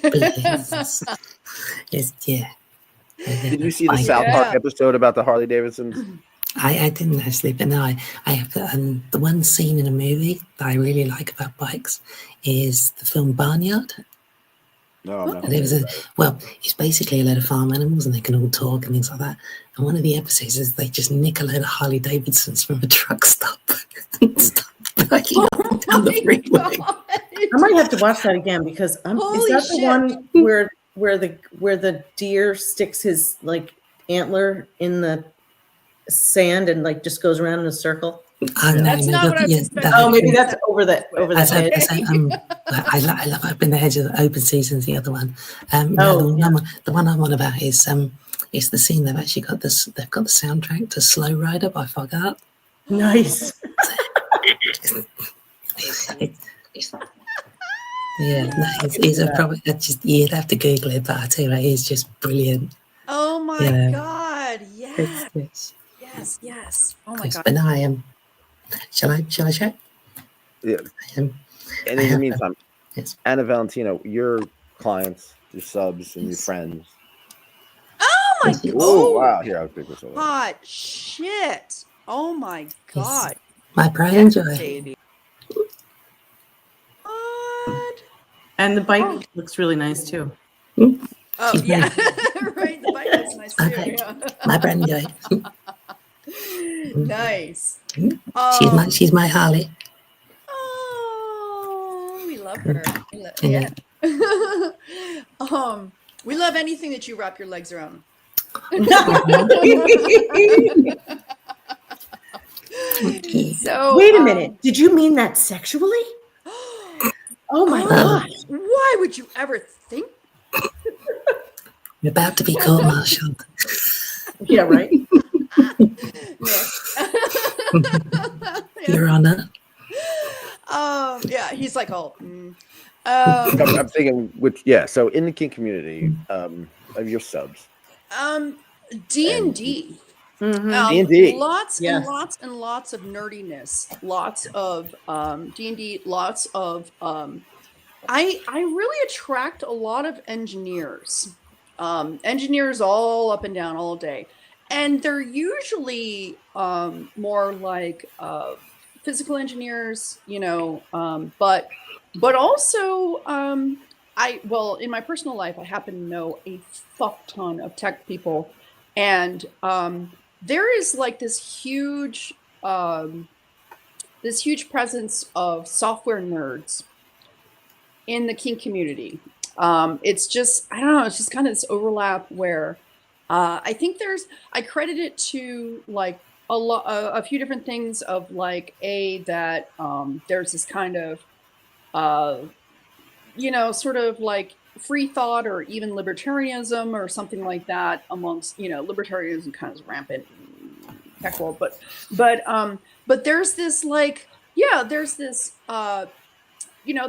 bliss. Did you see the South Park episode about the Harley Davidsons? I didn't actually, but no, I have the one scene in a movie that I really like about bikes is the film Barnyard. No, I'm not. And there was it's basically a load of farm animals and they can all talk and things like that. And one of the episodes is they just nick a load of Harley Davidsons from a truck stop and start biking up and down the freeway. I might have to watch that again because is Holy that the shit. one where the deer sticks his like antler in the sand and like just goes around in a circle? That's not what I was expecting. Oh, maybe that's over the As head. I love Open the Hedge of the Open Season's the other one. The one I'm on about is it's the scene they've actually got this. They've got the soundtrack to Slow Rider by Fogart. Nice. He's a probably you'd have to Google it, but I tell you what, he's just brilliant. Oh my God! Yes. Yes. Oh my God. But now I am. Shall I check? Yeah. And in the meantime, yes. Anna Valentina, your clients, your subs, and your friends. Oh my God! Oh wow! Here, I'll pick this up. Hot shit! Oh my God! My pride and joy. Baby. What? And the bike looks really nice too. Oh yeah, right. The bike looks nice too. Yeah. My pride and joy. Nice. She's my Harley. Oh, we love her. Yeah. We love anything that you wrap your legs around. So wait a minute. Did you mean that sexually? Oh my gosh. Why would you ever think? You're about to be court-martialed. Yeah, right. Your Honor. Yeah, he's like, oh. I'm thinking, so in the kink community, of your subs, D&D. D&D. Lots and lots and lots of nerdiness. Lots of D&D. Lots of. I really attract a lot of engineers. Engineers all up and down all day, and they're usually more like physical engineers, but also in my personal life, I happen to know a fuck ton of tech people, and there is like this huge presence of software nerds in the kink community. It's just, I don't know, it's just kind of this overlap where I think I credit it to like a few different things of like that there's this kind of sort of like free thought or even libertarianism or something like that amongst, libertarianism kind of rampant in tech world, but there's this like, there's this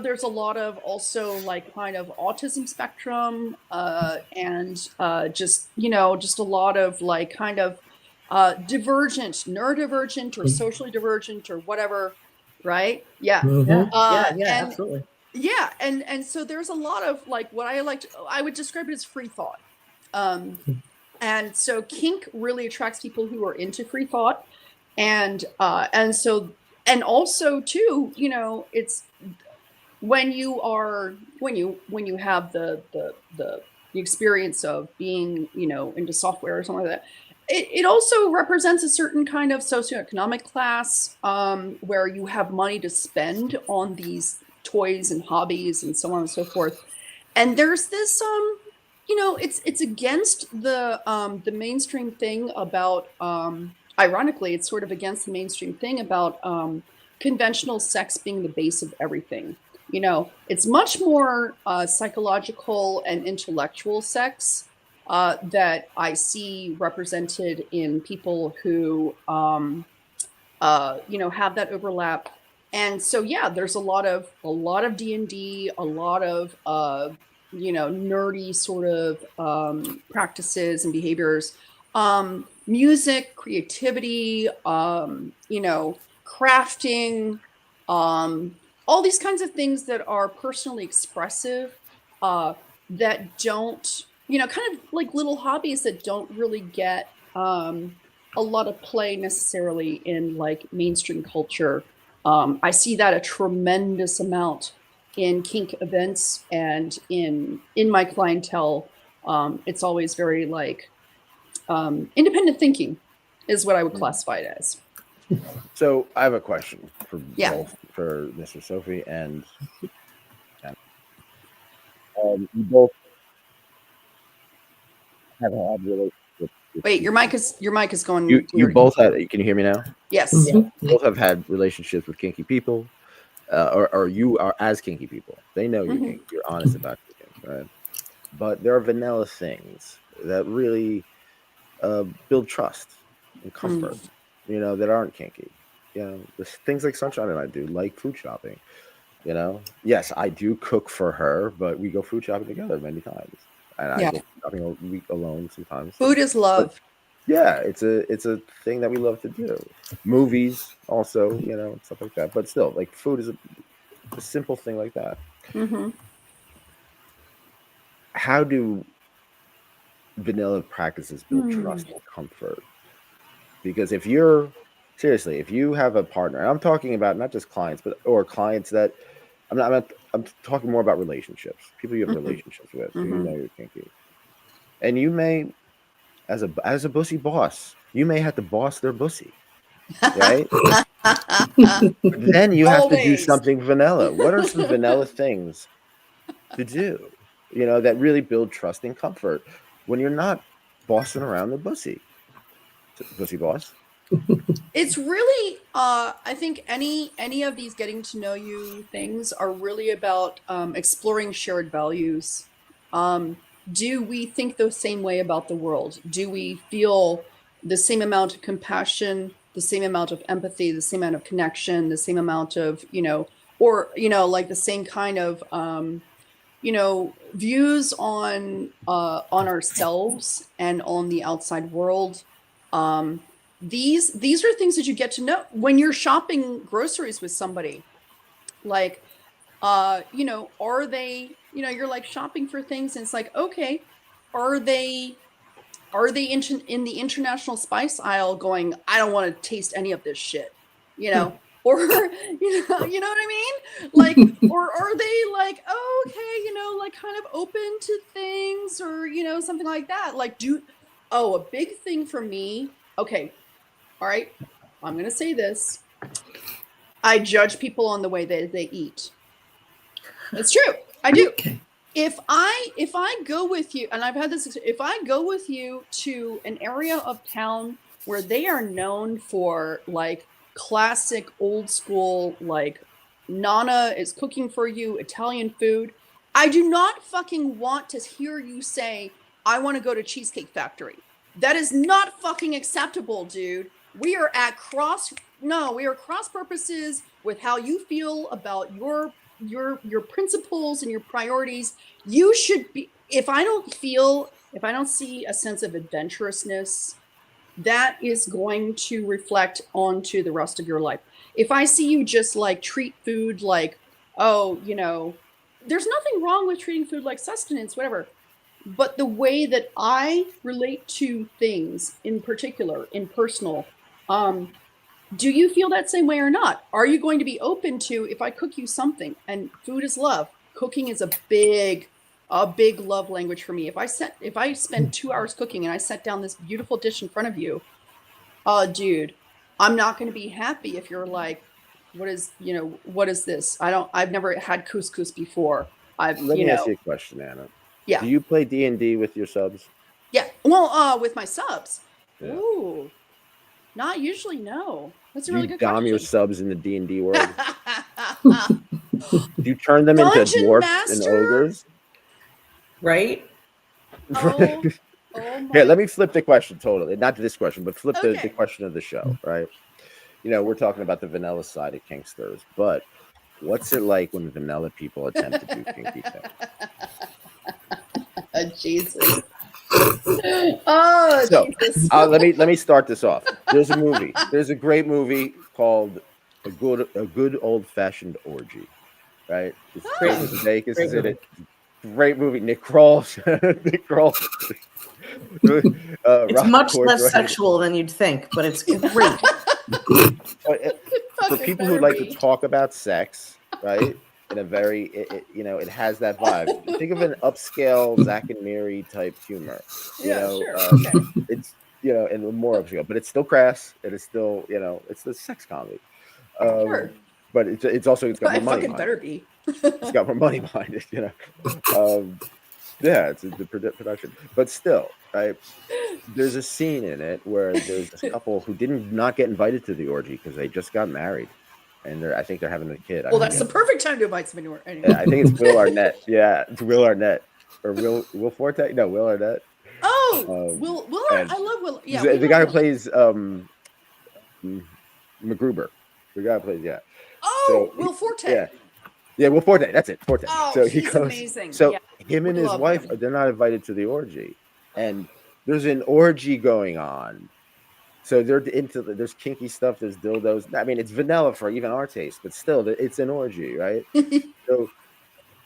there's a lot of also like kind of autism spectrum and just a lot of like kind of neurodivergent or socially divergent or whatever, right? Yeah. Absolutely. Yeah, and so there's a lot of like what I would describe it as free thought. And so kink really attracts people who are into free thought, and also too, it's when you have the experience of being, into software or something like that, it also represents a certain kind of socioeconomic class where you have money to spend on these toys and hobbies and so on and so forth. And there's this it's against the mainstream thing about ironically, it's sort of against the mainstream thing about conventional sex being the base of everything. It's much more psychological and intellectual sex that I see represented in people who, have that overlap. And so, there's a lot of D&D, a lot of, nerdy sort of practices and behaviors, music, creativity, crafting, all these kinds of things that are personally expressive, that don't, kind of like little hobbies that don't really get a lot of play necessarily in like mainstream culture. I see that a tremendous amount in kink events and in my clientele, it's always very like independent thinking is what I would classify it as. So I have a question for Yeah. both, for Mr. Sophie and you both have had relationships. Wait, your mic is going. You weird. both had. Can you hear me now? Yes. Mhm. You both have had relationships with kinky people, or you are as kinky people. They know you're Mhm. kinky. You're honest about your kink, right? But there are vanilla things that really build trust and comfort. You know, that aren't kinky. You know, there's things like Sunshine and I do, like food shopping. You know, yes, I do cook for her, but we go food shopping together many times, and I Yeah. go shopping a week alone sometimes. Food is love. Yeah, it's a thing that we love to do. Movies also, you know, stuff like that. But still, like food is a simple thing like that. Mm-hmm. How do vanilla practices build trust and comfort? Because if you have a partner, and I'm talking about not just clients, but or clients that I'm talking more about relationships, people you have relationships with, who you know you're kinky, and you may, as a bussy boss, you may have to boss their bussy, right? Then you have to do Always. something vanilla. What are some vanilla things to do, you know, that really build trust and comfort when you're not bossing around the bussy boss? It's really I think any of these getting to know you things are really about exploring shared values. Do we think the same way about the world? Do we feel the same amount of compassion, the same amount of empathy, the same amount of connection, the same amount of, or like the same kind of views on ourselves and on the outside world. These are things that you get to know when you're shopping groceries with somebody. Like, are they, you're like shopping for things and it's like, okay, are they in the international spice aisle going, I don't want to taste any of this shit, or you know what I mean? Like, or are they like, oh, okay, like kind of open to things, or something like that. Like, a big thing for me. Okay, all right, I'm gonna say this. I judge people on the way that they eat. It's true. I do. Okay. If I go with you, and I've had this, if I go with you to an area of town where they are known for like classic old school, like Nana is cooking for you Italian food, I do not fucking want to hear you say, I want to go to Cheesecake Factory. That is not fucking acceptable, dude. We are cross purposes with how you feel about your principles and your priorities. You should be, if I don't see a sense of adventurousness, that is going to reflect onto the rest of your life. If I see you just like treat food like, oh, there's nothing wrong with treating food like sustenance, whatever. But the way that I relate to things in particular, in personal, do you feel that same way or not? Are you going to be open to, if I cook you something, and food is love, cooking is a big love language for me. If I spend 2 hours cooking and I set down this beautiful dish in front of you, dude, I'm not going to be happy if you're like, what is this? I've never had couscous before. Let me ask you a question, Anna. Yeah. Do you play D&D with your subs? Yeah. Well, with my subs. Yeah. Ooh. Not usually, no. That's a really good question. You dom your subs in the D&D world? Do you turn them into dwarfs and ogres? Right? Oh Here, let me flip the question totally. Not this question, but flip Okay. the question of the show, right? We're talking about the vanilla side of Kinksters, but what's it like when vanilla people attempt to do kinky things? Jesus. Oh, So, Jesus. let me start this off. There's a movie. There's a great movie called A Good Old Fashioned Orgy, right? It's Jason Sudeikis is in it. Great movie. Nick Kroll. Nick Kroll. It's much less sexual than you'd think, but it's great. For people who like to talk about sex, right? in a very, it has that vibe. Think of an upscale Zack and Miri type humor. Yeah, sure. Okay. It's and more upscale, but it's still crass. It is still, it's the sex comedy. Sure. But it's also got more It money fucking behind better it. be. It's got more money behind it. Yeah, it's the production, but still, right? There's a scene in it where there's this couple who didn't not get invited to the orgy because they just got married, and I think they're having a kid. Well, that's the perfect time to invite somebody to anyway. Yeah, I think it's Will Arnett. Yeah, it's Will Arnett or Will Forte. No, Will Arnett. Will and I love Will. Yeah, the guy who plays MacGruber. The guy who plays Will Forte. Yeah, Will Forte. That's it, Forte. Oh, so he's amazing. So yeah. him and his wife, they're not invited to the orgy, and there's an orgy going on. So they're there's kinky stuff, there's dildos. I mean, it's vanilla for even our taste, but still, it's an orgy, right? So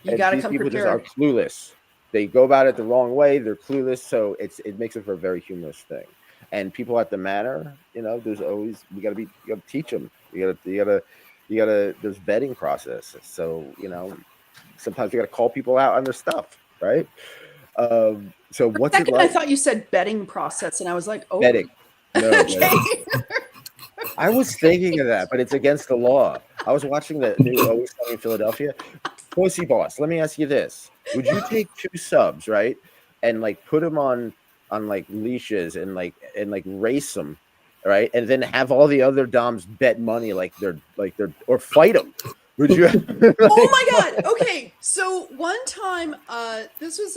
you got to come people prepared. just are clueless. They go about it the wrong way. They're clueless, so it makes it for a very humorous thing. And people at the manor, there's always you got to teach them. You gotta. There's vetting process. So sometimes you got to call people out on their stuff, right? So what's it like? I thought you said betting process, and I was like, oh, betting. No, okay. I was thinking of that, but it's against the law. I was watching the new Always Sunny in Philadelphia. Pussy boss, let me ask you this: would you take 2 subs, right, and like put them on like leashes and race them, right, and then have all the other doms bet money like they're or fight them? Would you? Oh my god! Okay, so one time, this was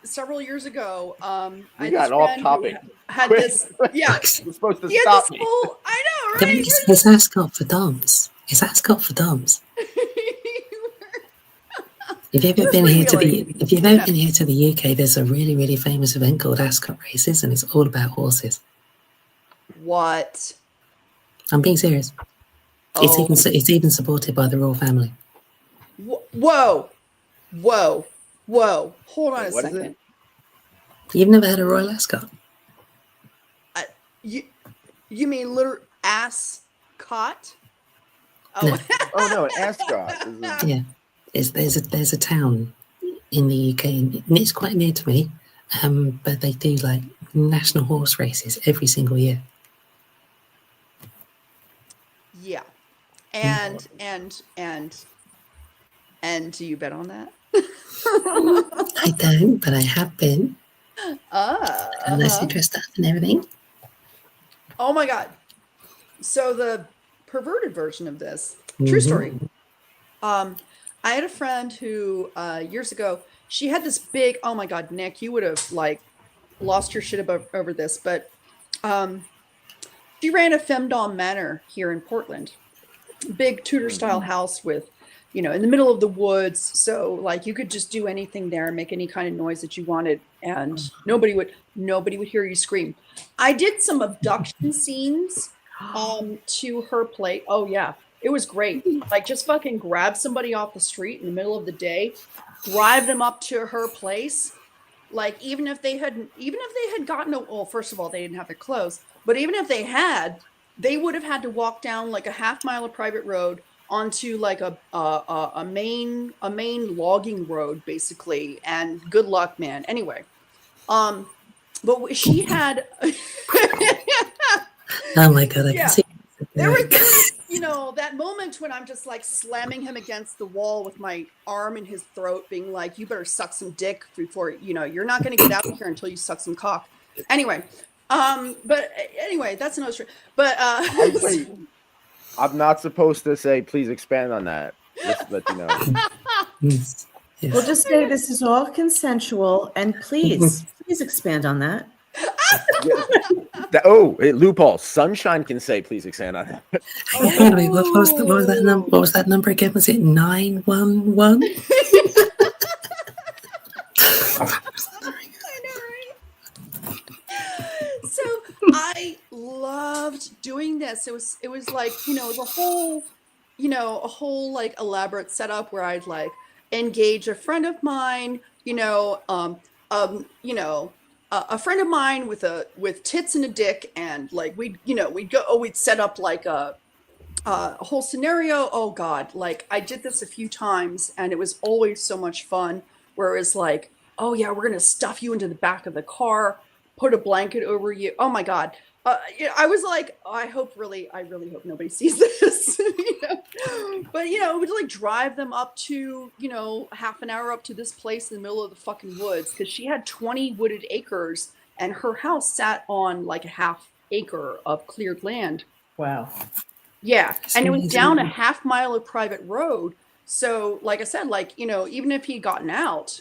several years ago. I got off topic. Had this, yeah. You're supposed to stop me. I know, right? It's Ascot for Doms. It's Ascot for Doms. If you've ever been here to the UK, there's a really, really famous event called Ascot Races, and it's all about horses. What? I'm being serious. Oh. It's even supported by the royal family. Whoa. Hold on a second. You've never had a Royal Ascot? You mean literal Ascot? Oh. No. Oh no, an Ascot. Yeah, there's a town in the UK, and it's quite near to me. But they do like national horse races every single year. Yeah. And do you bet on that? I don't, but I have been. And nice dressed up and everything. Oh my god. So the perverted version of this, true story. I had a friend who years ago, she had this big, oh my god, Nick, you would have like lost your shit over this, but she ran a femdom manor here in Portland. Big Tudor style house with, in the middle of the woods. So like you could just do anything there and make any kind of noise that you wanted, and nobody would hear you scream. I did some abduction scenes to her place. Oh yeah, it was great. Like just fucking grab somebody off the street in the middle of the day, drive them up to her place. Like even if they had gotten first of all, they didn't have their clothes, but even if they had, they would have had to walk down like a half mile of private road onto like a main logging road basically, and good luck, man. Anyway, but she had oh my god, I can see there was that moment when I'm just like slamming him against the wall with my arm in his throat, being like, you better suck some dick before you're not going to get out of here until you suck some cock. Anyway, but anyway, that's another story. But I'm not supposed to say please expand on that. Just let you know. Yes. We'll just say this is all consensual, and please expand on that. Loophole. Sunshine can say please expand on that. Wait, what was that number? What was that number again? Was it 911? So I loved doing this. It was like, it was a whole like elaborate setup where I'd like engage a friend of mine, a friend of mine with tits and a dick, and like we'd set up like a a whole scenario. Oh God, like I did this a few times and it was always so much fun. Where it's like, oh yeah, we're gonna stuff you into the back of the car, put a blanket over you. Oh my God. I was like, oh, I really hope nobody sees this. But it would like drive them up to, half an hour up to this place in the middle of the fucking woods because she had 20 wooded acres and her house sat on like a half acre of cleared land. Wow. Yeah. That's And it was down a amazing. half mile of private road. So, like I said, like, even if he'd gotten out,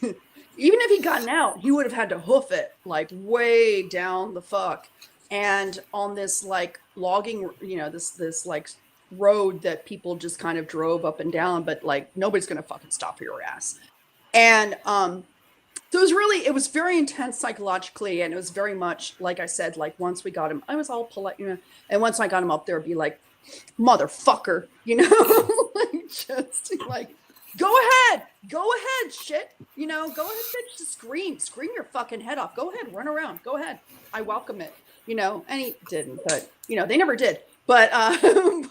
he would have had to hoof it like way down the fuck. And on this like logging, this like road that people just kind of drove up and down, but like nobody's gonna fucking stop your ass. And so it was very intense psychologically, and it was very much like I said, like once we got him, I was all polite, and once I got him up there, it'd be like, motherfucker, like just like, go ahead, shit, go ahead, bitch, just scream your fucking head off, go ahead, run around, go ahead, I welcome it, and he didn't, but they never did, but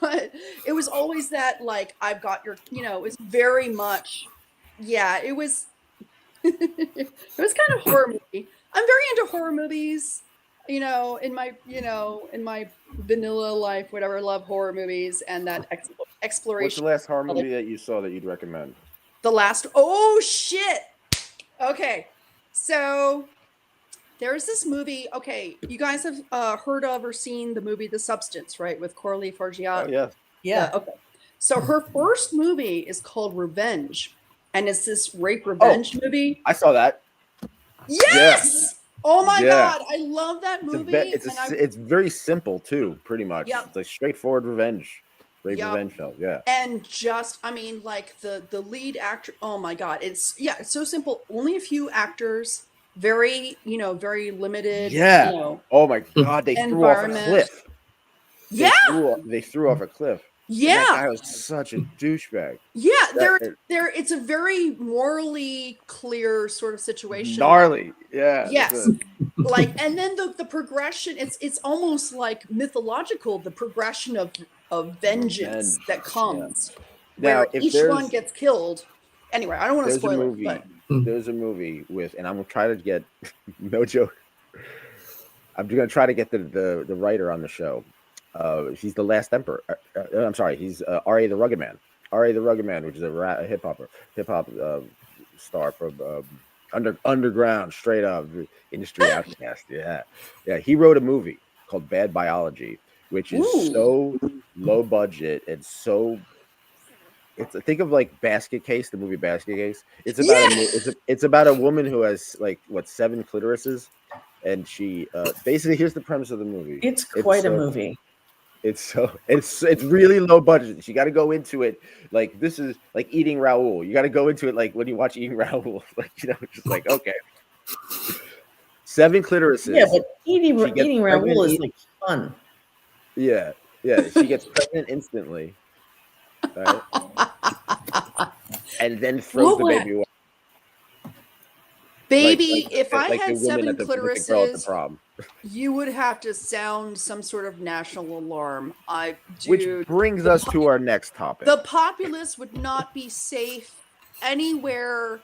but it was always that like, I've got your, it was very much, yeah, it was it was kind of horror movie. I'm very into horror movies, in my vanilla life, whatever. I love horror movies and that What's exploration. the last horror movie that you saw that you'd recommend? Oh shit. Okay. So there's this movie. Okay. You guys have heard of or seen the movie The Substance, right? With Coralie Fargeat. Oh, yeah. Yeah. Okay. So her first movie is called Revenge. And it's this rape revenge movie. I saw that. Yes. Yeah. Oh my Yeah. God. I love that movie. It's very simple too, pretty much. Yep. It's like straightforward revenge. Revenge film. Yeah. And just, I mean, like the lead actor, oh my God. It's so simple. Only a few actors, very, very limited. Yeah. Oh my God. They threw off a cliff. They threw off a cliff. Yeah, that guy was such a douchebag. Yeah, it's a very morally clear sort of situation. Gnarly, yeah. Yes, like, and then the progression. It's almost like mythological. The progression of vengeance that comes, where each one gets killed. Anyway, I don't want to spoil it. But there's a movie with, and I'm gonna try to get no joke. I'm gonna try to get the writer on the show. He's the last emperor. I'm sorry. He's R.A. the Rugged Man. R.A. the Rugged Man, which is a hip hop star from underground, straight up industry outcast. Yeah. He wrote a movie called Bad Biology, which is so low budget and so. Think of like Basket Case, the movie Basket Case. It's about it's about a woman who has like 7 clitorises, and she basically, here's the premise of the movie. It's quite a movie. It's really low budget. You got to go into it like this is like Eating Raoul. You got to go into it like when you watch Eating Raoul, like just like okay, 7 clitorises. Yeah, but Eating Raoul is like fun. Yeah. She gets pregnant instantly, right? And then throws the baby away. Baby, if I had 7 clitorises, you would have to sound some sort of national alarm. Which brings us to our next topic. The populace would not be safe anywhere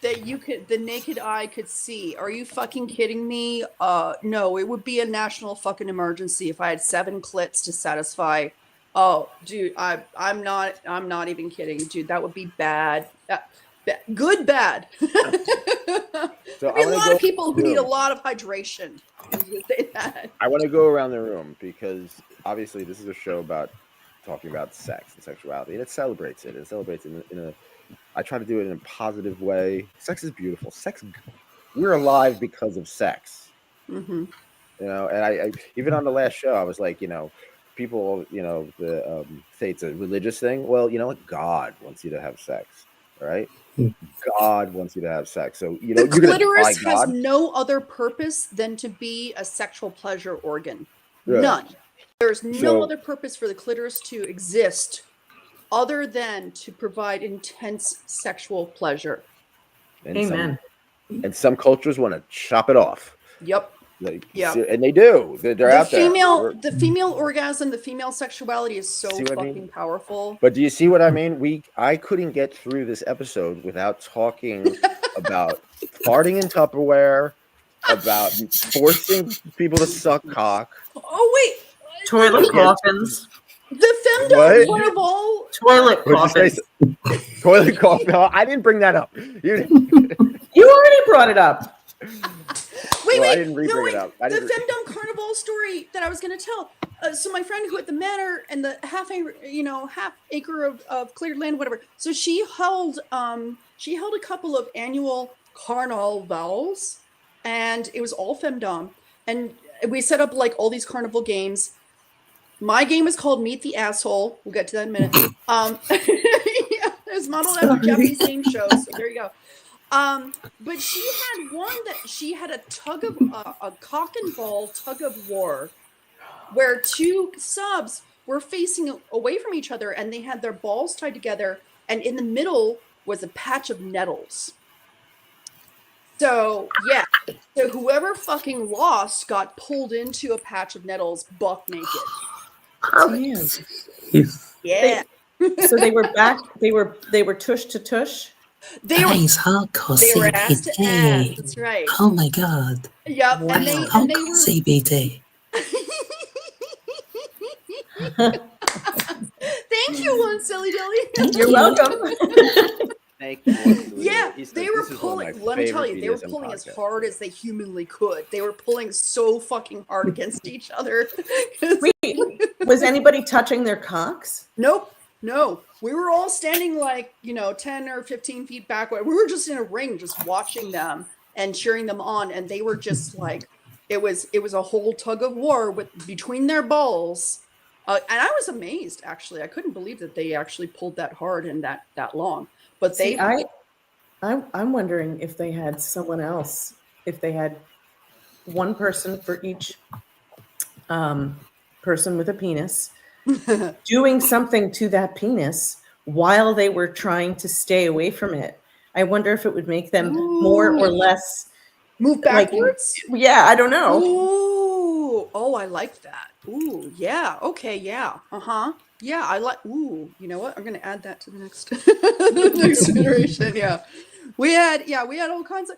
that the naked eye could see. Are you fucking kidding me? No, it would be a national fucking emergency if I had 7 clits to satisfy. Oh, dude, I'm not even kidding, dude. That would be bad. Good, bad. So I mean, a lot of people who need a lot of hydration. Say that. I want to go around the room because obviously this is a show about talking about sex and sexuality, and it celebrates it. It celebrates it in a. I try to do it in a positive way. Sex is beautiful. We're alive because of sex. Mm-hmm. And I even on the last show, I was like, people, say it's a religious thing. Well, you know what? God wants you to have sex. Right? God wants you to have sex. So, the clitoris has no other purpose than to be a sexual pleasure organ. Right. None. There's no other purpose for the clitoris to exist other than to provide intense sexual pleasure. And Amen. Some cultures want to chop it off. Yep. Like, Yeah. and they do. They're out there. The female orgasm, the female sexuality is so fucking powerful. But do you see what I mean? I couldn't get through this episode without talking about farting in Tupperware, about forcing people to suck cock. Oh wait, toilet coffins. The femdom carnival. Toilet coffins. Toilet coffin. I didn't bring that up. You already brought it up. Wait, I didn't bring it up. The femdom carnival story that I was going to tell. So my friend who at the manor and the half acre of cleared land, whatever. So she held a couple of annual carnivals, and it was all femdom. And we set up like all these carnival games. My game is called Meet the Asshole. We'll get to that in a minute. It's modeled after Japanese game shows. So there you go. But she had one that she had a cock and ball tug of war, where two subs were facing away from each other, and they had their balls tied together, and in the middle was a patch of nettles. So yeah, so whoever fucking lost got pulled into a patch of nettles, buck naked. Yeah. So they were back. They were tush to tush. They were hardcore ass to ass. That's right. Oh my god. Yep. Wow. And they were CBD. Thank you, one silly dilly. You're welcome. Thank you. Yeah, they were pulling. Let me tell you, they were pulling as hard as they humanly could. They were pulling so fucking hard against each other. Wait, was anybody touching their cocks? Nope. No, we were all standing like, 10 or 15 feet back. We were just in a ring, just watching them and cheering them on. And they were just like, it was a whole tug of war between their balls. And I was amazed, actually. I couldn't believe that they actually pulled that hard and that long. But I'm wondering if they had someone else, if they had one person for each person with a penis doing something to that penis while they were trying to stay away from it. I wonder if it would make them more or less move backwards. Yeah, I don't know. Ooh, oh, I like that. Ooh, yeah. Okay, yeah. Yeah, I like. Ooh, you know what? I'm gonna add that to the next next iteration. Yeah, we had all kinds of.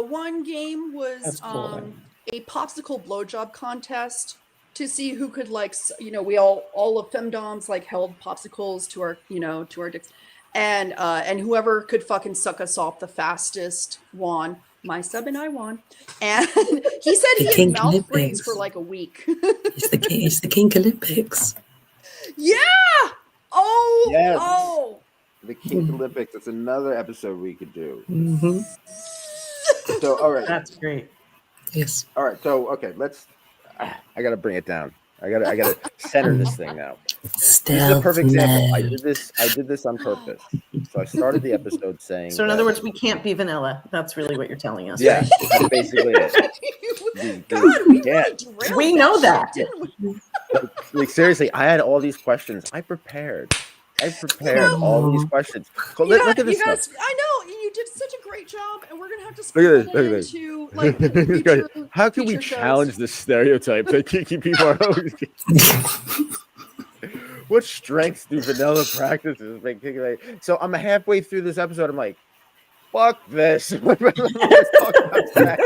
One game was a popsicle blowjob contest to see who could we all of femdoms held popsicles to our to our dicks, and whoever could fucking suck us off the fastest won. My sub and I won, and he said he had mouth breathes for like a week. It's the Kink Olympics. Yeah. Oh. Yes. Oh. The Kink Olympics. That's another episode we could do. Mm-hmm. So all right. That's great. Yes. All right. So okay, let's. I gotta bring it down. I gotta center this thing now. This is a perfect example. I did this on purpose. So I started the episode saying. So in other words, we can't be vanilla. That's really what you're telling us. Yeah, that's basically it. We know that. Like seriously, I had all these questions. I prepared all these questions. Look at this stuff. I know you did such a great job, and we're gonna have to split it into future, how can we challenge shows. this stereotype that kinky people are always? What strengths do vanilla practices make kinky? So I'm halfway through this episode. I'm like, fuck this. Let's talk about sex.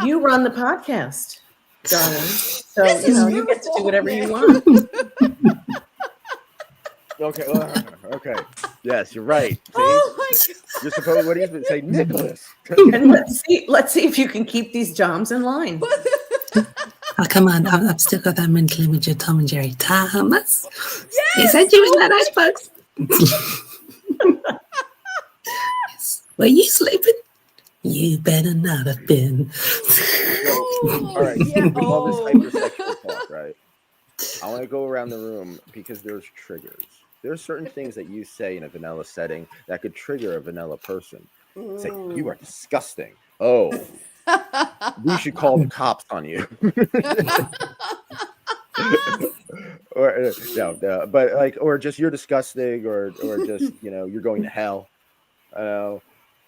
You run the podcast, darling. So you get to do whatever you want. Okay. Yes, you're right. See? Oh my God. You're supposed. What do you say, Nicholas? And let's see if you can keep these Doms in line. Oh, come on. I've still got that mental image of Tom and Jerry. Thomas? Yes! Is that you in that icebox? Were you sleeping? You better not have been. All right. Yeah. All this hypersexual talk, right? I want to go around the room because there's triggers. There are certain things that you say in a vanilla setting that could trigger a vanilla person. Say, you are disgusting. Oh, we should call the cops on you. or just you're disgusting, or just you're going to hell.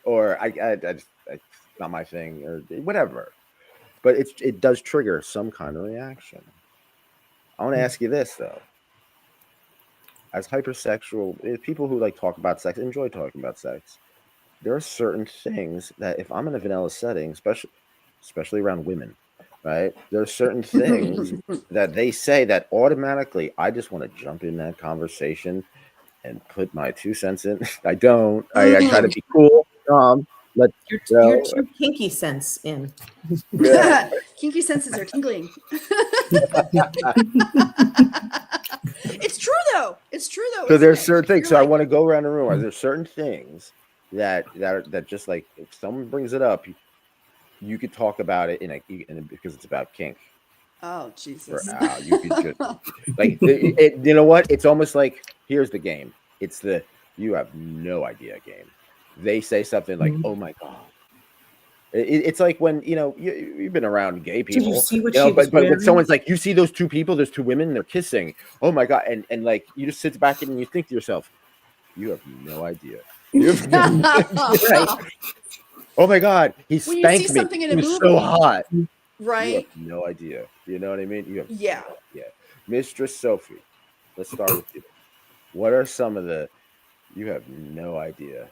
or it's not my thing, or whatever. But it does trigger some kind of reaction. I want to ask you this though: as hypersexual people who like talk about sex, enjoy talking about sex, there are certain things that if I'm in a vanilla setting, especially around women, right? There are certain things that they say that automatically I just want to jump in that conversation and put my 2 cents in. I don't. I try to be cool. Let's Your go. two kinky sense in. Yeah. Kinky senses are tingling. It's true though. It's true though. So isn't there's it? certain things. You're So I like, want to go around the room. Are there certain things that just like if someone brings it up, you could talk about it because it's about kink. oh Or Jesus. you could just like you know what? It's almost like here's the game. It's the you have no idea game. They say something like, "Oh my god." It's like when you've been around gay Did you people, see what she was but when wearing? someone's like, you see those two people, there's two women, they're kissing. Oh my god, and like you just sit back and you think to yourself, you have no idea. You have no idea. Oh my god, he When you see spanked me. something in He a was movie, so hot. You have right? no idea. You know what I mean? You have Yeah. no idea. Mistress Sophie, let's start with you. What are some of the you have no idea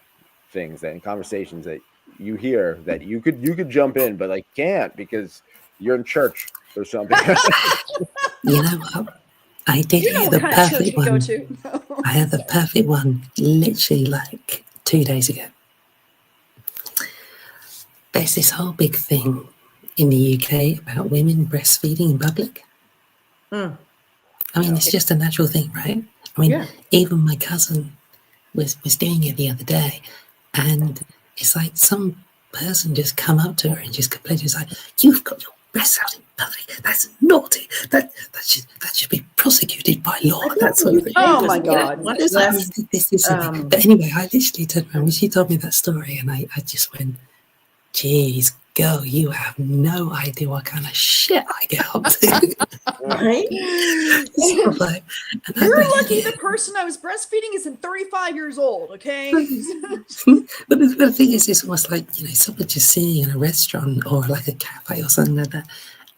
things that in conversations that you hear that you could jump in, but like can't because you're in church or something? You know what? I did You know hear what the kind of church perfect we go one. to. I had the perfect one literally like 2 days ago. There's this whole big thing in the UK about women breastfeeding in public. Mm. I mean, it's just a natural thing, right? I mean, Yeah. even my cousin was doing it the other day, and it's like some person just come up to her and just completely was like, "You've got your breasts out in public. That's naughty. That should be prosecuted by law." I feel That sort of thing. Oh my God. Much It's less. like, but anyway, I literally turned around when she told me that story, and I just went, "Geez, girl, you have no idea what kind of shit I get up to." Right? So, like, You're lucky the person I was breastfeeding isn't 35 years old, okay? but the thing is, it's almost like, someone just sitting in a restaurant or like a cafe or something like that,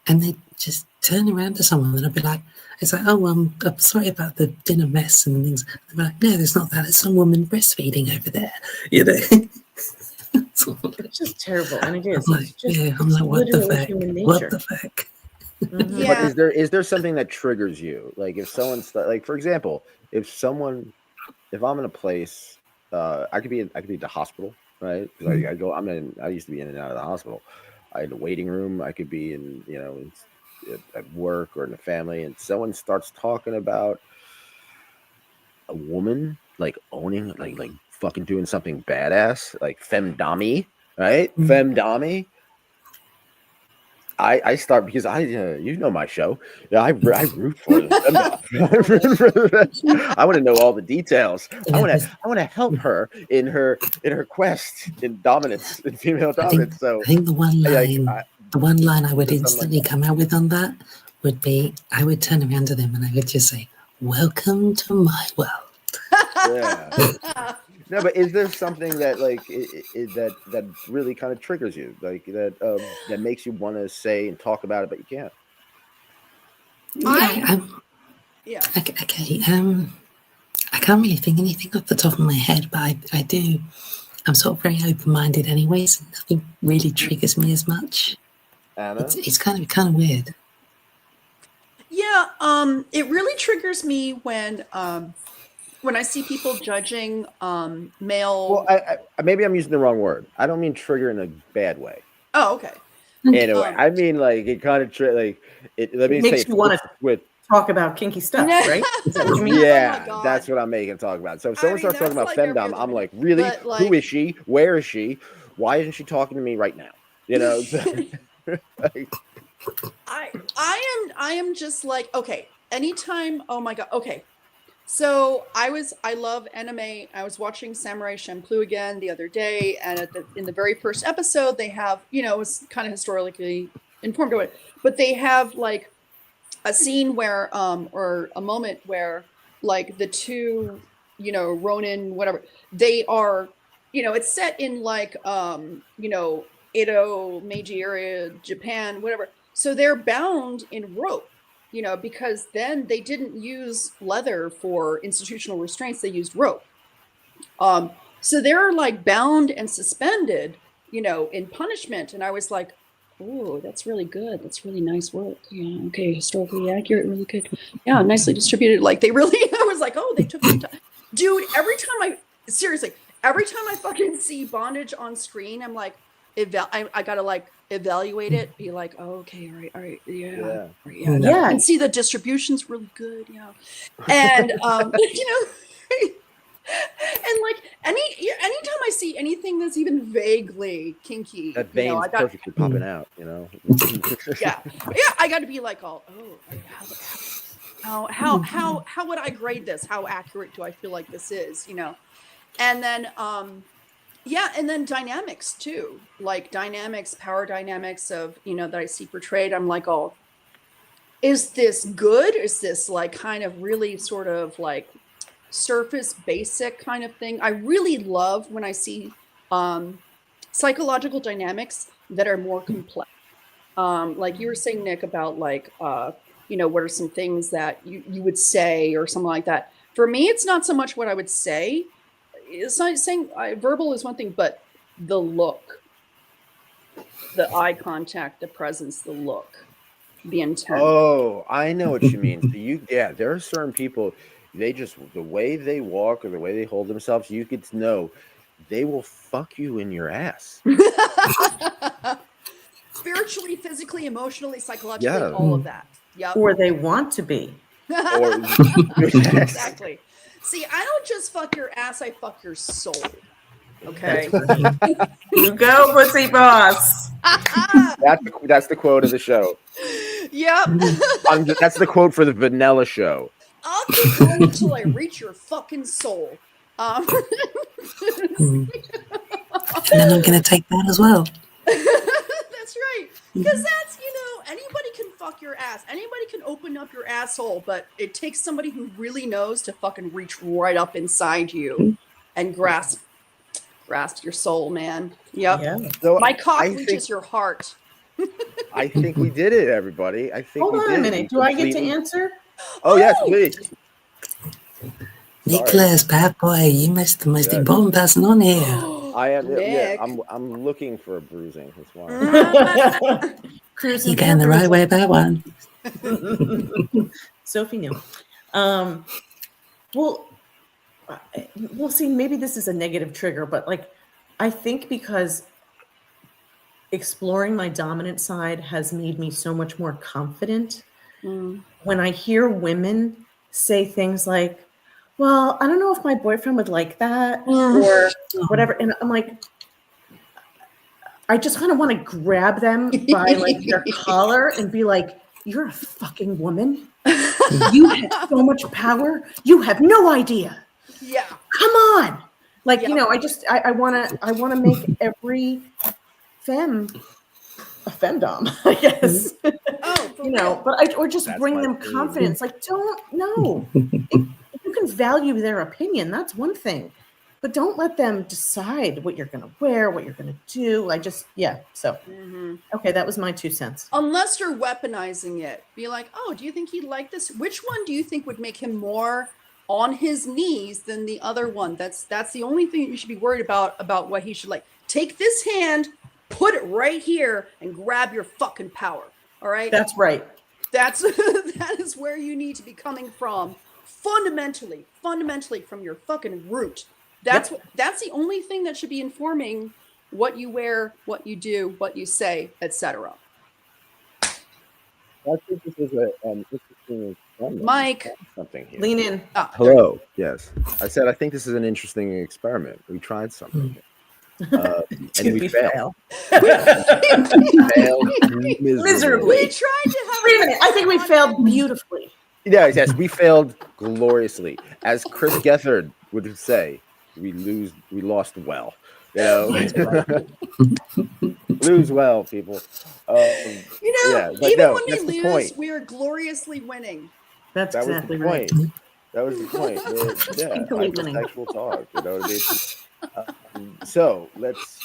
and they just turn around to someone and I'll be like, it's like, "Oh, I'm sorry about the dinner mess and things." They'll be like, "No, there's not that. It's some woman breastfeeding over there." So, It's just terrible. And it is. I'm like, It's just I'm like, what the literally fuck? human What nature. the fuck? Mhm. Yeah. But is there something that triggers you? Like if someone's like, for example, if I'm in a place, I could be at the hospital, right? Because I used to be in and out of the hospital. I had a waiting room. I could be in, at work or in the family, and someone starts talking about a woman like owning, like fucking doing something badass, like femdami, right? Femdami. I start because you know my show. Yeah, I root for them. I want to know all the details. I want to help her in her quest in dominance, in female dominance. So I think the one line I would something instantly come out with on that would be, I would turn around to them and I would just say, "Welcome to my world." yeah. No, but is there something that like that really kind of triggers you, like that makes you want to say and talk about it, but you can't? Yeah. Okay. I can't really think anything off the top of my head, but I do. I'm sort of very open-minded, anyways. And nothing really triggers me as much. Anna? It's kind of weird. Yeah, it really triggers me when I see people judging male. Well, I maybe I'm using the wrong word. I don't mean trigger in a bad way. Oh, okay. Anyway, I mean like it kind of like it. Let me say makes you want to with talk about kinky stuff, right? Is that what you mean? yeah, Oh my that's God. what I'm making talk about. So if someone starts talking that's about like every femdom, other I'm like, minute. really? But, like- Who is she? Where is she? Why isn't she talking to me right now? Like, I am just like, okay, anytime, oh my God, okay. So I love anime. I was watching Samurai Champloo again the other day, and in the very first episode, they have, it was kind of historically informed of it, but they have like a scene where, or a moment where like the two, Ronin, whatever, they are it's set in like Edo, Meiji area, Japan, whatever. So they're bound in rope, because then they didn't use leather for institutional restraints, they used rope. So they're like bound and suspended, in punishment. And I was like, oh, that's really good. That's really nice work. Yeah. Okay. Historically accurate. Really good. Yeah. Nicely distributed. Like they really, I was like, oh, they took the time. Dude, every time I fucking see bondage on screen, I'm like, I gotta like evaluate it, be like, oh, okay, all right, yeah. And see the distribution's really good, and and like anytime I see anything that's even vaguely kinky, that vein's perfectly popping out, yeah, I got to be like, how would I grade this? How accurate do I feel like this is? And then and then dynamics too, like power dynamics of that I see portrayed. I'm like, oh, is this good? Is this like kind of really sort of like surface basic kind of thing? I really love when I see psychological dynamics that are more complex. Like you were saying, Nick, about like what are some things that you would say or something like that. For me, it's not so much what I would say. It's not saying verbal is one thing, but the look, the eye contact, the presence, the look, the intent. Oh, I know what you mean. So there are certain people, they just, the way they walk or the way they hold themselves, you could know they will fuck you in your ass. Spiritually, physically, emotionally, psychologically, all of that. Yep. Or they want to be. Exactly. See, I don't just fuck your ass, I fuck your soul. Okay. You go, pussy boss. That's the quote of the show. Yep. That's the quote for the Vanilla show. I'll keep going until I reach your fucking soul. And then I'm going to take that as well. That's right. Because that's, anybody can fuck your ass. Anybody can open up your asshole, but it takes somebody who really knows to fucking reach right up inside you and grasp your soul, man. Yep. Yeah. So my cock reaches your heart. I think we did it, everybody. I think Hold on a minute. Do I get to answer? Oh, yes, please. Nicholas, bad boy, you missed the most important person on here. I am. Yeah, I'm looking for a bruising. That's why. You're going the right way about one. Sophie knew. Well, we'll see. Maybe this is a negative trigger, but like, I think because exploring my dominant side has made me so much more confident. When I hear women say things like, well, I don't know if my boyfriend would like that or whatever. And I'm like, I just kind of want to grab them by like their collar and be like, you're a fucking woman. You have so much power. You have no idea. Yeah. Come on. Like, I want to make every femme a femdom, I guess. Or just bring them confidence. Like, you can value their opinion. That's one thing. But don't let them decide what you're going to wear, what you're going to do. So, okay, that was my 2 cents. Unless you're weaponizing it. Be like, oh, do you think he'd like this? Which one do you think would make him more on his knees than the other one? That's the only thing you should be worried about what he should like. Take this hand, put it right here, and grab your fucking power. All right? That's right. That is where you need to be coming from. Fundamentally from your fucking root. That's the only thing that should be informing what you wear, what you do, what you say, etc. I think this is an interesting experiment. Mike, something here. Lean in. Hello. Yes, I said I think this is an interesting experiment. We tried something, and we failed. We failed miserably. We tried to have. Wait a minute. I think we failed beautifully. Yes, we failed gloriously. As Chris Gethard would say, we lost well. Lose well, people. When we lose, we are gloriously winning. That's exactly right. That was the point. Sexual talk. You know what I mean? So let's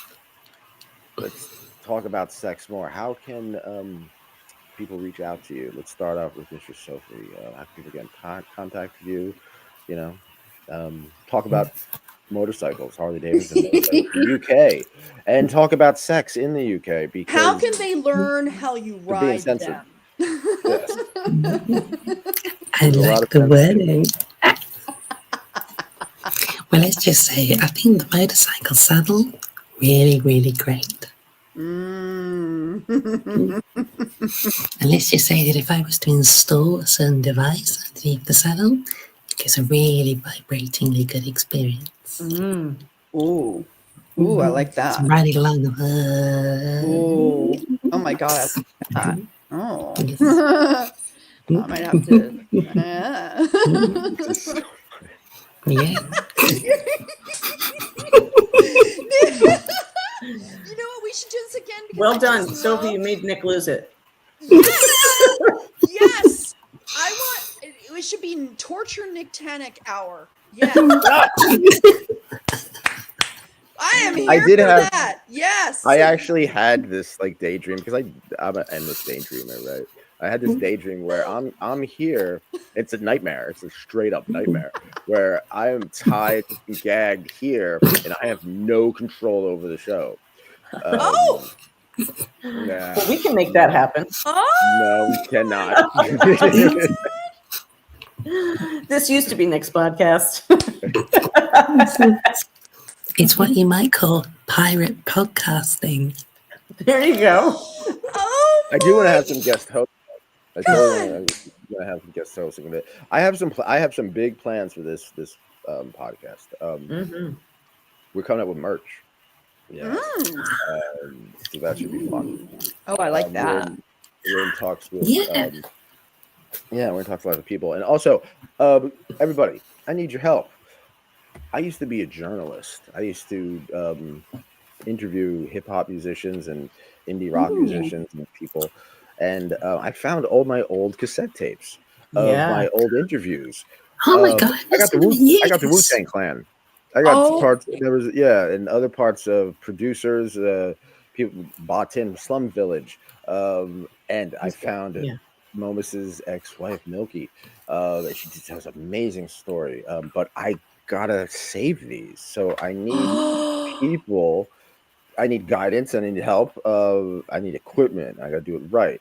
talk about sex more. How can people reach out to you? Let's start off with Mistress Sophie. How can people get in contact with you? You know, talk about motorcycles, Harley Davidson motorcycles, the UK, and talk about sex in the UK because How can they learn how you they're being ride censored. them? Yes. I There's a lot like of the censorship. wording. Well, let's just say, I think the motorcycle saddle, really, really great. Mm. And let's just say that if I was to install a certain device underneath the saddle, it gives a really vibratingly good experience. Mm. Ooh. Ooh, I like So that. I'm riding along. Ooh. Oh my god, I like that. Oh. Yes. I might have to. This is so Yeah. You know what? We should do this again. Because Well I done, just Sophie. love- You made Nick lose it. Yes. Yes. I want. It should be torture Nick Tannic hour. Yes. I am here I did for have- that. Yes. I actually had this like daydream because I'm an endless daydreamer, right? I had this daydream where I'm here. It's a nightmare. It's a straight up nightmare where I am tied and gagged here, and I have no control over the show. Oh! Nah, Well, we can make that happen. no, we cannot. This used to be Nick's podcast. It's what you might call pirate podcasting. There you go. Oh! I do want to have my- some guest hosts. I totally want to have some guest hosts. I have some big plans for this podcast. Mm-hmm. We're coming up with merch. Yeah, so that should be fun. Oh, I like We're that. we're in talks with Yeah. we're in talks with a lot of people, and also everybody, I need your help. I used to be a journalist. I used to interview hip hop musicians and indie rock musicians and people, and I found all my old cassette tapes of my old interviews. Oh my God. I got the Wu Yes. Tang Clan. I got Oh. parts. There was and other parts of producers, people bought in Slum Village, and I found Momus's ex-wife Milky. She tells an amazing story. But I gotta save these, so I need people. I need guidance. I need help. I need equipment. I gotta do it right.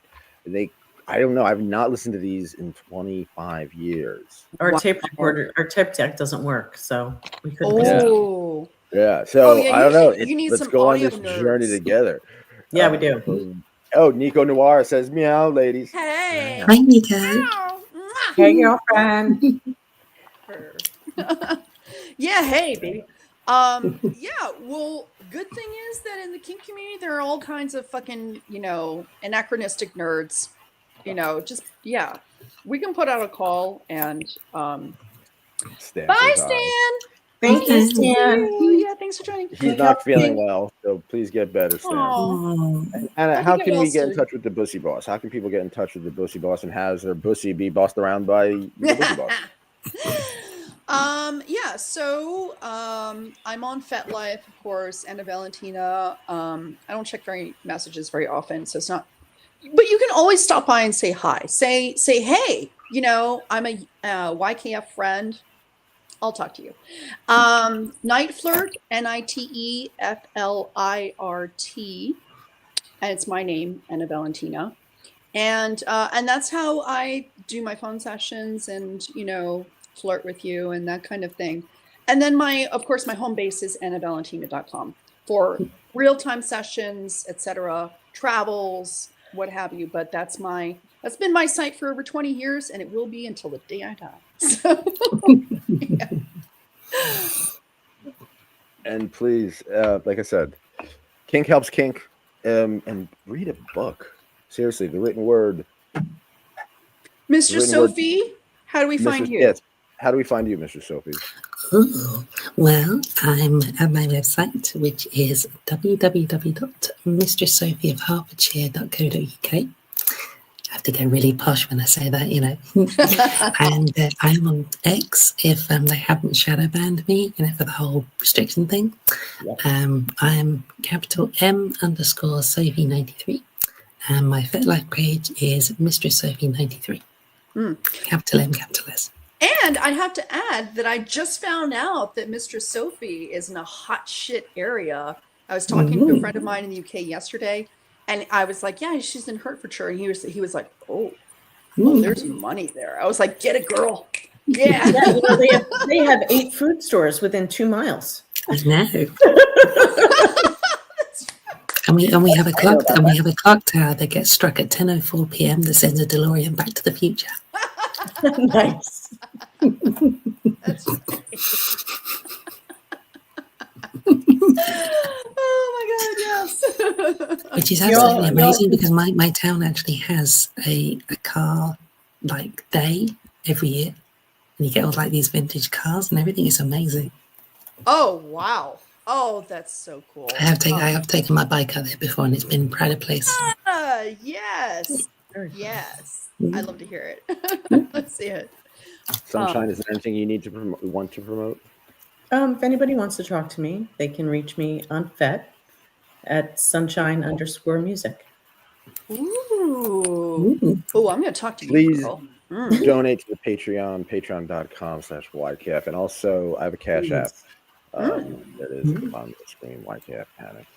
I don't know. I've not listened to these in 25 years. Our Wow. tape recorder, our tape deck doesn't work, so we couldn't. Oh. Yeah, so yeah, I don't know. you need Let's some go on audio this journey nerds. together. Yeah, we do. Oh, Nico Noir says meow, ladies. Hey. Hi, Nico. Mwah. Hey, girlfriend. Yeah, hey, baby. Yeah, well, good thing is that in the kink community, there are all kinds of fucking, anachronistic nerds. We can put out a call and Stan bye, says hi. Stan. Thank you, Stan. Yeah, thanks for joining. He's not feeling well, so please get better, Stan. Aw. Oh, Anna, Hope how you get can well we get in soon. touch with the Bussy Boss? How can people get in touch with the Bussy Boss and has their bussy be bossed around by the Bussy Boss? So I'm on FetLife, of course, and Valentina. I don't check messages very often, so it's not. But you can always stop by and say hi. Say hey. I'm a YKF friend. I'll talk to you. Night Flirt, NITEFLIRT, and it's my name, Anna Valentina, and that's how I do my phone sessions and flirt with you and that kind of thing. And then my home base is annavalentina.com for real-time sessions, etc., travels, what have you. But that's been my site for over 20 years, and it will be until the day I die. So, yeah. And please, like I said, Kink helps kink, and read a book. Seriously, the written word. Mr. Written word. Sophie, how do we find you? Yes. How do we find you, Mr. Sophie? ooh. Well, I'm at my website, which is www.mistresssophieofhertfordshire.co.uk. have to get really posh when I say that, you know. And I'm on X if they haven't shadow banned me, you know, for the whole restriction thing. I'm capital M_Sophie93. And my FetLife page is Mistress Sophie 93. Capital M, capital S. And I have to add that I just found out that Mistress Sophie is in a hot shit area. I was talking to a friend of mine in the UK yesterday, and I was like, "Yeah, she's in Hertfordshire," and he was like, "Oh, there's money there." I was like, "Get it, girl." Yeah. Yeah, you know, they have 8 food stores within 2 miles. I know. And we have a clock tower that gets struck at 10:04 p.m. that sends a DeLorean back to the future. Nice. That's great. Oh my God, yes. Which is absolutely amazing because my town actually has a car like day every year. And you get all like these vintage cars and everything. It's amazing. Oh, wow. Oh, that's so cool. I have taken my bike out there before and it's been pride of place. Yes. Yes. I'd love to hear it. Let's see it. Sunshine, is there anything you need to want to promote? If anybody wants to talk to me, they can reach me on FET at sunshine_music. Ooh. Oh, I'm going to talk to you, Please girl. donate to the Patreon, patreon.com/YKF. And also, I have a Cash App. That is at the bottom of the screen, YKF Panic.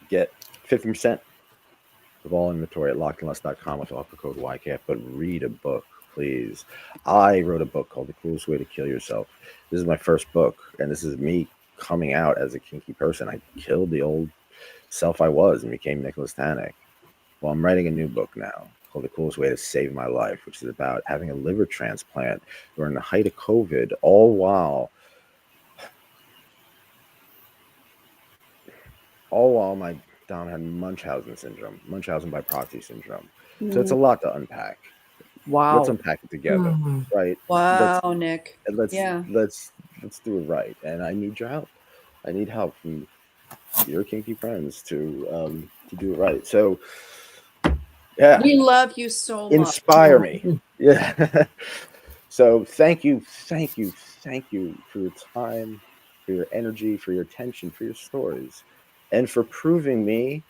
Get 50% of all inventory at lockedandlust.com with offer code YKF, but read a book, please. I wrote a book called The Coolest Way to Kill Yourself. This is my first book, and this is me coming out as a kinky person. I killed the old self I was and became Nicholas Tannick. Well, I'm writing a new book now called The Coolest Way to Save My Life, which is about having a liver transplant during the height of COVID, all while my Dom had Munchausen syndrome, Munchausen by proxy syndrome. So it's a lot to unpack. Wow. Let's unpack it together, right? Wow, Nick. Let's do it right. And I need your help. I need help from your kinky friends to do it right. So yeah, we love you so much. Inspire me. Yeah. So thank you for your time, for your energy, for your attention, for your stories, and for proving me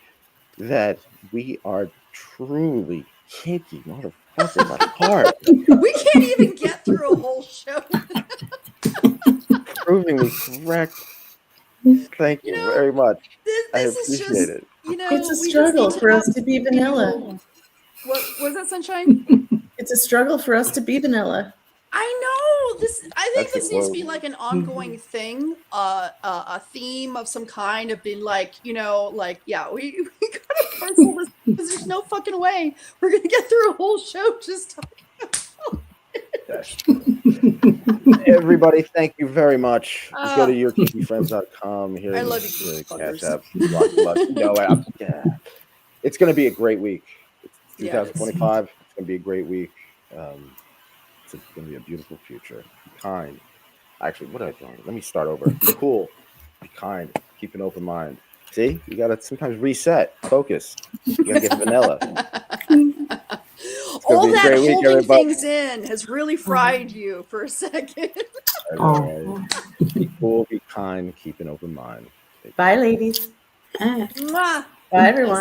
that we are truly kinky motherfuckers at heart. We can't even get through a whole show. Proving me correct. Thank you very much. I appreciate it. It's a struggle for us to be vanilla. What was that, Sunshine? It's a struggle for us to be vanilla. I know. I think this needs to be like an ongoing thing, a theme of some kind of being like, we gotta cancel this because there's no fucking way we're gonna get through a whole show just talking about it. Everybody, thank you very much. Just go to yourkinkyfriends.com. Here I love is you, the fuckers. Cash App. It's going to be a great week. It's 2025. It's going to be a great week. It's going to be a beautiful future. Be kind. Actually, what am I doing? Let me start over. Be cool. Be kind. Keep an open mind. See? You got to sometimes reset. Focus. You got to get vanilla. All that holding things in has really fried you for a second. Be cool. Be kind. Keep an open mind. Bye, ladies. Mwah. Bye, everyone.